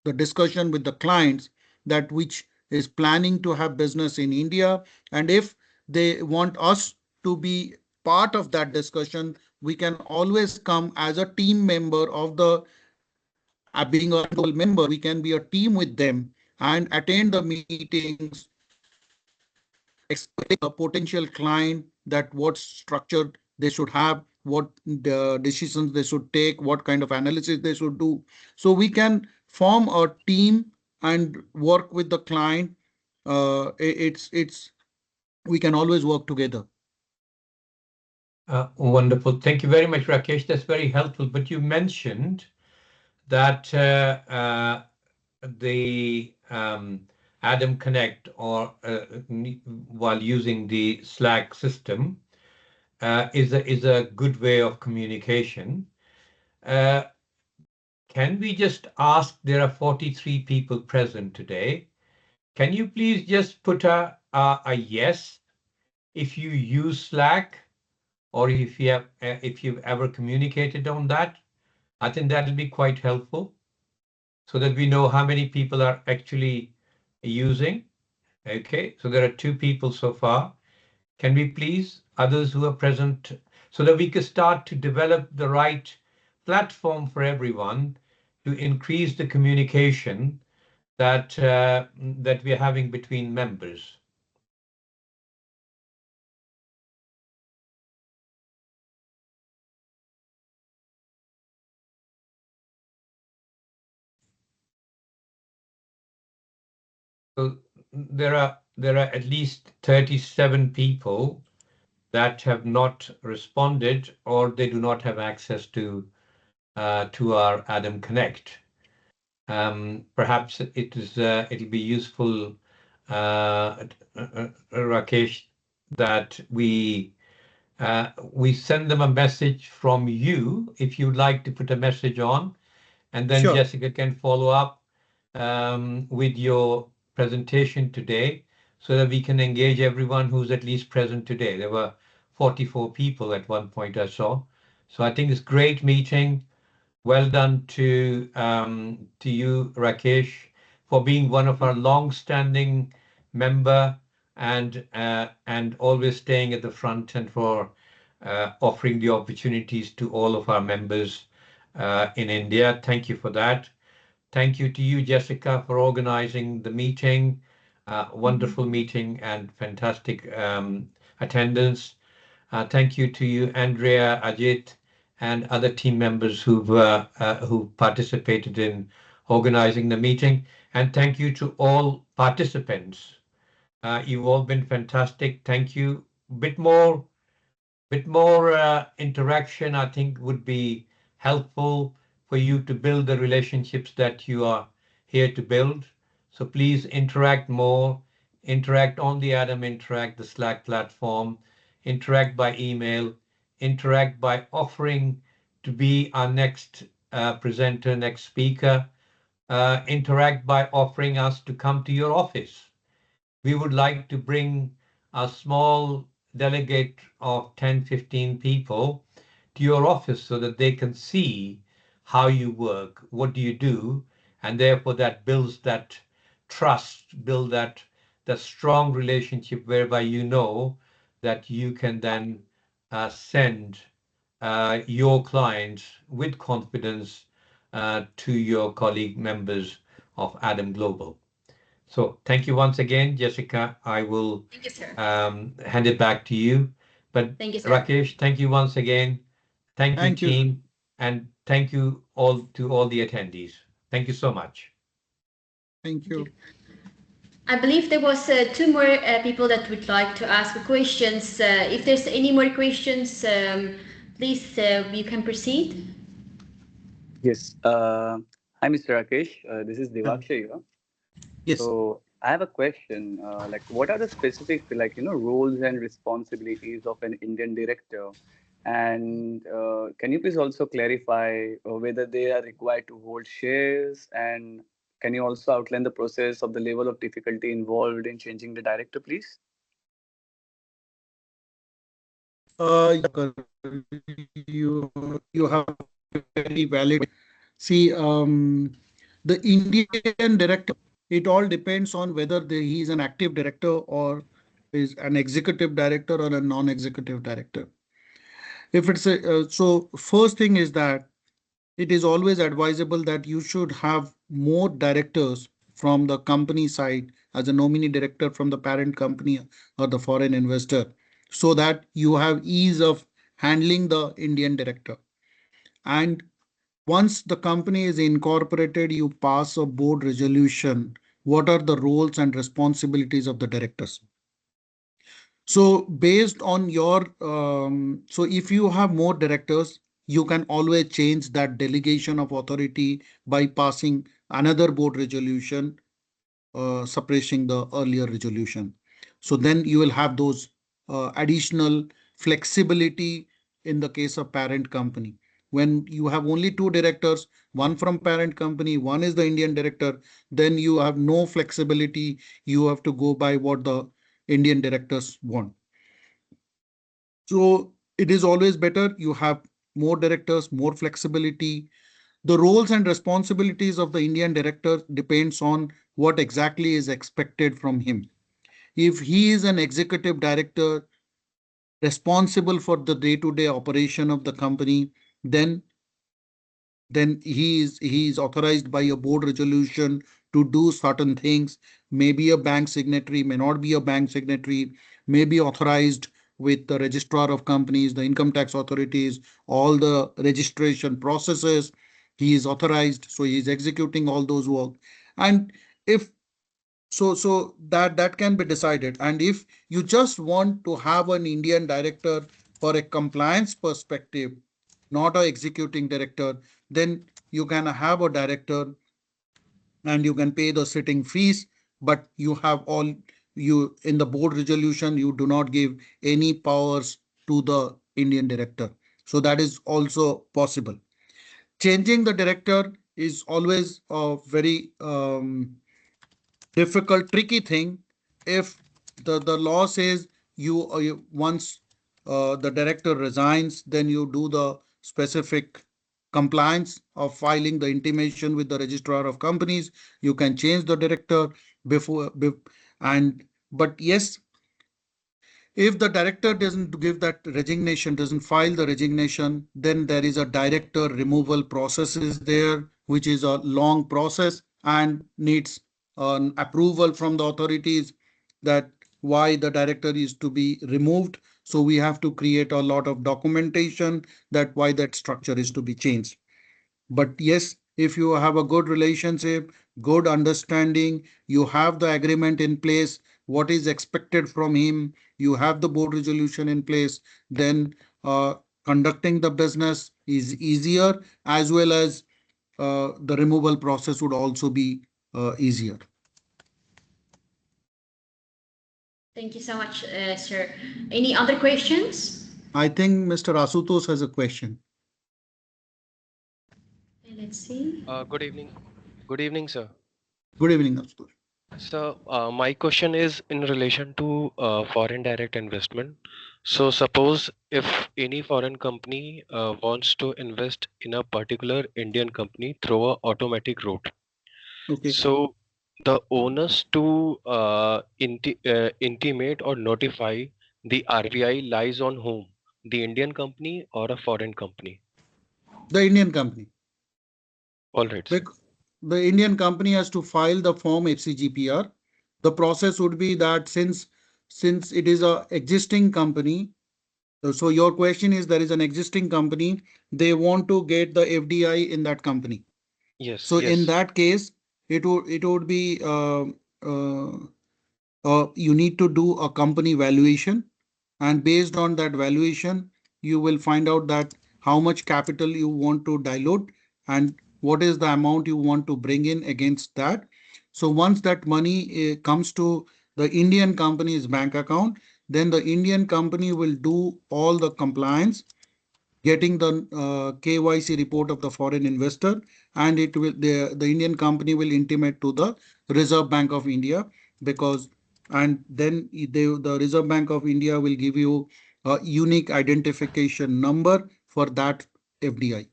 the discussion with the clients that which is planning to have business in India. And if they want us to be part of that discussion, we can always come as a team member of the being a global member, we can be a team with them and attend the meetings, explain a potential client that what structure they should have, what decisions they should take, what kind of analysis they should do. So we can form a team and work with the client. It's we can always work together. Wonderful. Thank you very much, Rakesh. That's very helpful. But you mentioned that the Adam Connect or while using the Slack system is a good way of communication. Uh, can we just ask? There are 43 people present today. Can you please just put a yes if you use Slack or if you've ever communicated on that? I think that'll be quite helpful so that we know how many people are actually using. Okay, so there are 2 people so far. Can we please, others who are present, so that we can start to develop the right platform for everyone to increase the communication that we're having between members. So there are at least 37 people that have not responded or they do not have access to our Adam Connect. Perhaps it'll be useful, Rakesh, that we send them a message from you if you'd like to put a message on, and then Sure. Jessica can follow up with your presentation today so that we can engage everyone who's at least present today. There were 44 people at one point I saw. So I think it's great meeting. Well done to you, Rakesh, for being one of our long-standing member and always staying at the front and for offering the opportunities to all of our members in India. Thank you for that. Thank you to you, Jessica, for organizing the meeting. Wonderful meeting and fantastic attendance. Thank you to you, Andrea, Ajit, and other team members who participated in organizing the meeting. And thank you to all participants. You've all been fantastic. Thank you. Bit more interaction, I think, would be helpful for you to build the relationships that you are here to build. So please interact more, interact on the Adam Interact, the Slack platform, interact by email, interact by offering to be our next presenter, next speaker, interact by offering us to come to your office. We would like to bring a small delegate of 10, 15 people to your office so that they can see how you work, what do you do, and therefore that builds that trust, build that strong relationship whereby you know that you can then send your clients with confidence to your colleague members of Adam Global. So thank you once again, Jessica. I will Thank you, sir. hand it back to you. But Thank you, sir. Rakesh, thank you once again. Thank you, Thank you. team, and thank you all to all the attendees. Thank you so much. Thank Thank you. you. I believe there was two more people that would like to ask questions. If there's any more questions, please you can proceed. Yes. Hi, Mr. Rakesh. This is Hello. Divakshay here. Yes. So I have a question. What are the specific, roles and responsibilities of an Indian director? And can you please also clarify whether they are required to hold shares? And can you also outline the process of the level of difficulty involved in changing the director, please? You have very valid. See, the Indian director, it all depends on whether he is an active director or is an executive director or a non-executive director. If it's so, first thing is that it is always advisable that you should have more directors from the company side as a nominee director from the parent company or the foreign investor, so that you have ease of handling the Indian director. And once the company is incorporated, you pass a board resolution. What are the roles and responsibilities of the directors? So based on your, so if you have more directors, you can always change that delegation of authority by passing another board resolution, suppressing the earlier resolution. So then you will have those additional flexibility in the case of parent company. When you have only two directors, one from parent company, one is the Indian director, then you have no flexibility. You have to go by what the Indian directors want. So it is always better you have more directors, more flexibility. The roles and responsibilities of the Indian director depends on what exactly is expected from him. If he is an executive director responsible for the day-to-day operation of the company, then he is authorized by a board resolution to do certain things. Maybe a bank signatory, may not be a bank signatory, may be authorized with the registrar of companies, the income tax authorities, all the registration processes. He is authorized, so he is executing all those work. And if so that can be decided. And if you just want to have an Indian director for a compliance perspective, not a executing director, then you can have a director and you can pay the sitting fees, but you have all, you in the board resolution you do not give any powers to the Indian director. So that is also possible. Changing the director is always a very difficult, tricky thing. If the law says you once the director resigns, then you do the specific compliance of filing the intimation with the registrar of companies. You can change the director and but yes, if the director doesn't give that resignation, doesn't file the resignation, then there is a director removal process is there, which is a long process and needs an approval from the authorities that why the director is to be removed. So we have to create a lot of documentation that why that structure is to be changed. But yes, if you have a good relationship, good understanding, you have the agreement in place, what is expected from him, you have the board resolution in place, then conducting the business is easier, as well as the removal process would also be easier. Thank you so much, sir. Any other questions? I think Mr. Asutosh has a question. Let's see. Good evening. Good evening, sir. Good evening, Asutosh. So, my question is in relation to foreign direct investment. So, suppose if any foreign company wants to invest in a particular Indian company through a automatic route. Okay. So, the onus to intimate or notify the RBI lies on whom? The Indian company or a foreign company? The Indian company. All right, sir. The Indian company has to file the form FCGPR The process would be that since it is a existing company, so your question is there is an existing company, they want to get the FDI in that company. Yes, So in yes. that case, it would be you need to do a company valuation, and based on that valuation, you will find out that how much capital you want to dilute and what is the amount you want to bring in against that. So once that money comes to the Indian company's bank account, then the Indian company will do all the compliance, getting the KYC report of the foreign investor, and the Indian company will intimate to the Reserve Bank of India, because and then the Reserve Bank of India will give you a unique identification number for that FDI.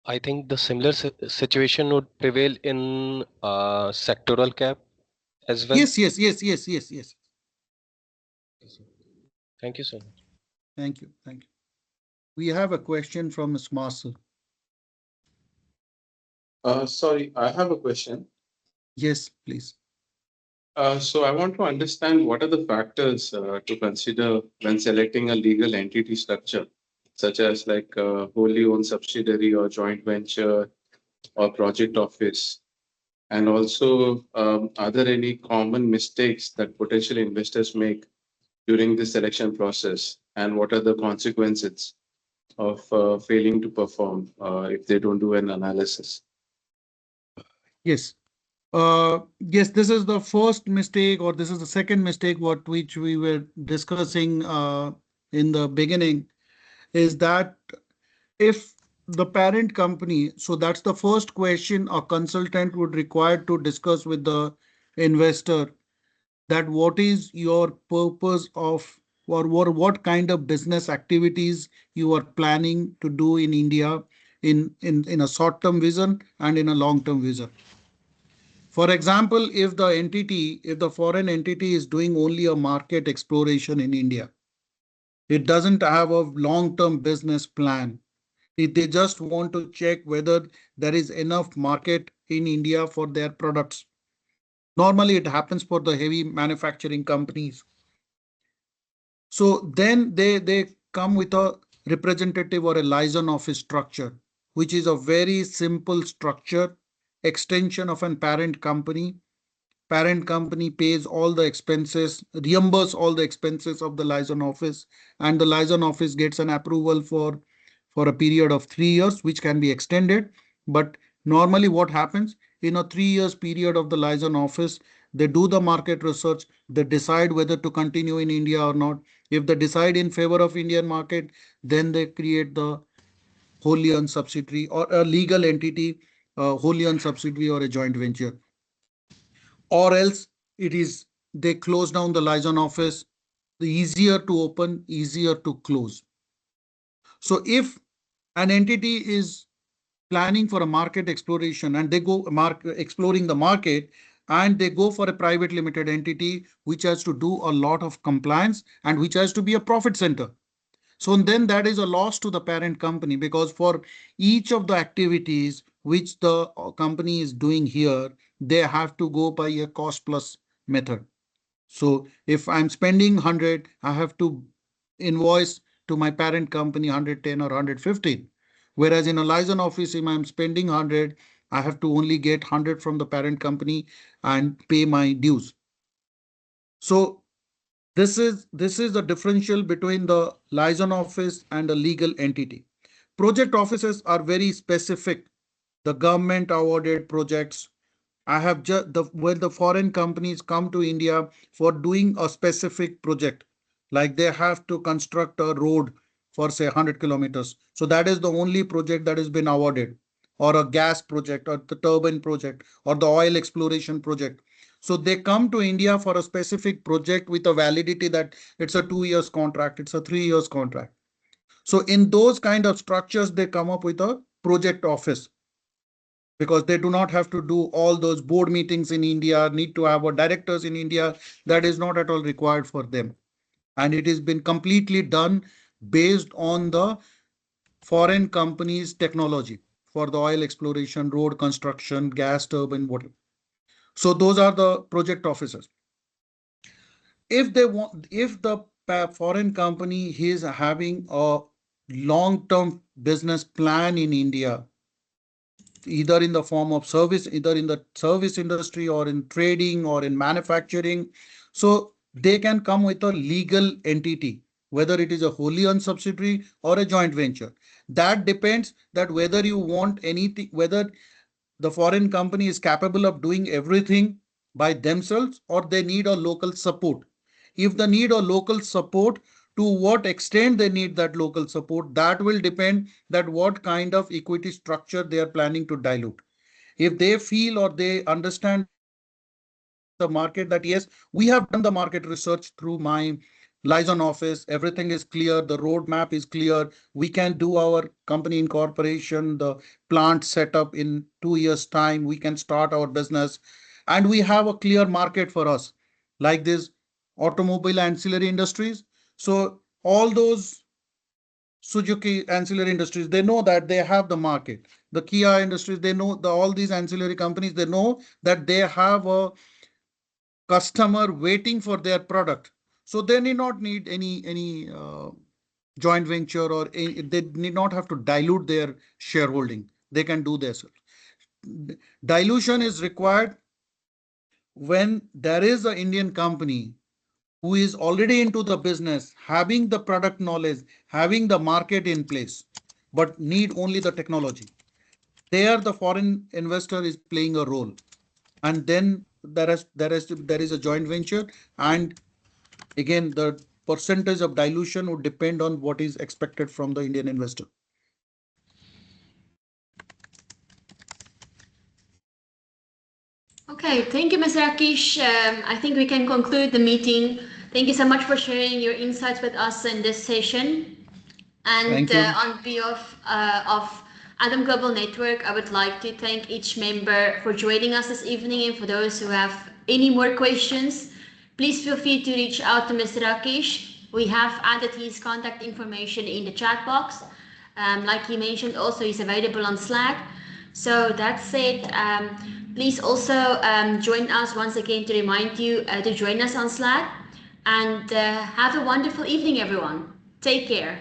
I think the similar situation would prevail in sectoral cap as well. Yes, yes, yes, yes, yes, yes. Thank you so much. Thank you, thank you. We have a question from Ms. Marcel. Sorry, I have a question. Yes, please. So I want to understand what are the factors to consider when selecting a legal entity structure, such as like a wholly owned subsidiary or joint venture or project office. And also, are there any common mistakes that potential investors make during the selection process? And what are the consequences of failing to perform if they don't do an analysis? Yes. Yes, this is the first mistake, or this is the second mistake what which we were discussing in the beginning, is that if the parent company, so that's the first question a consultant would require to discuss with the investor, that what is your purpose of, or what kind of business activities you are planning to do in India in a short-term vision and in a long-term vision. For example, if the foreign entity is doing only a market exploration in India, it doesn't have a long-term business plan. If they just want to check whether there is enough market in India for their products. Normally, it happens for the heavy manufacturing companies. So then they come with a representative or a liaison office structure, which is a very simple structure, extension of an parent company pays all the expenses, reimburse all the expenses of the liaison office, and the liaison office gets an approval for a period of 3 years, which can be extended. But normally what happens in a 3 years period of the liaison office, they do the market research, they decide whether to continue in India or not. If they decide in favor of Indian market, then they create the wholly owned subsidiary or a legal entity, wholly owned subsidiary or a joint venture, or else it is they close down the liaison office. The easier to open, easier to close. So if an entity is planning for a market exploration and they go exploring the market, and they go for a private limited entity which has to do a lot of compliance and which has to be a profit center, so then that is a loss to the parent company, because for each of the activities which the company is doing here, they have to go by a cost plus method. So if I'm spending 100, I have to invoice to my parent company 110 or 115. Whereas in a liaison office, if I'm spending 100, I have to only get 100 from the parent company and pay my dues. So this is the differential between the liaison office and a legal entity. Project offices are very specific. The government awarded projects. I have just when the foreign companies come to India for doing a specific project, like they have to construct a road for say 100 kilometers. So that is the only project that has been awarded, or a gas project, or the turbine project, or the oil exploration project. So they come to India for a specific project with a validity that it's a 2 years contract, it's a 3 years contract. So in those kind of structures, they come up with a project office, because they do not have to do all those board meetings in India, need to have a directors in India. That is not at all required for them. And it has been completely done based on the foreign companies' technology for the oil exploration, road construction, gas turbine, whatever. So those are the project officers. If they want, if the foreign company is having a long-term business plan in India, either in the form of service, either in the service industry or in trading or in manufacturing. So they can come with a legal entity, whether it is a wholly owned subsidiary or a joint venture. That depends that whether you want anything, whether the foreign company is capable of doing everything by themselves or they need a local support. If they need a local support, to what extent they need that local support, that will depend that what kind of equity structure they are planning to dilute. If they feel or they understand the market that yes, we have done the market research through my liaison office, everything is clear, the roadmap is clear, we can do our company incorporation, the plant setup in 2 years time, we can start our business, and we have a clear market for us, like this automobile ancillary industries. So all those Suzuki ancillary industries, they know that they have the market. The Kia industries, they know the all these ancillary companies, they know that they have a customer waiting for their product. So they need not need any joint venture or they need not have to dilute their shareholding. They can do this. Dilution is required when there is an Indian company who is already into the business, having the product knowledge, having the market in place, but need only the technology. There, the foreign investor is playing a role, and then there is a joint venture, and again the percentage of dilution would depend on what is expected from the Indian investor. Okay, thank you, Mr. Rakesh. I think we can conclude the meeting. Thank you so much for sharing your insights with us in this session. And Thank you. on behalf of Adam Global Network, I would like to thank each member for joining us this evening. And for those who have any more questions, please feel free to reach out to Mr. Rakesh. We have added his contact information in the chat box. Like he mentioned, also he's available on Slack. So that said, please also join us once again to remind you to join us on Slack. And have a wonderful evening, everyone. Take care.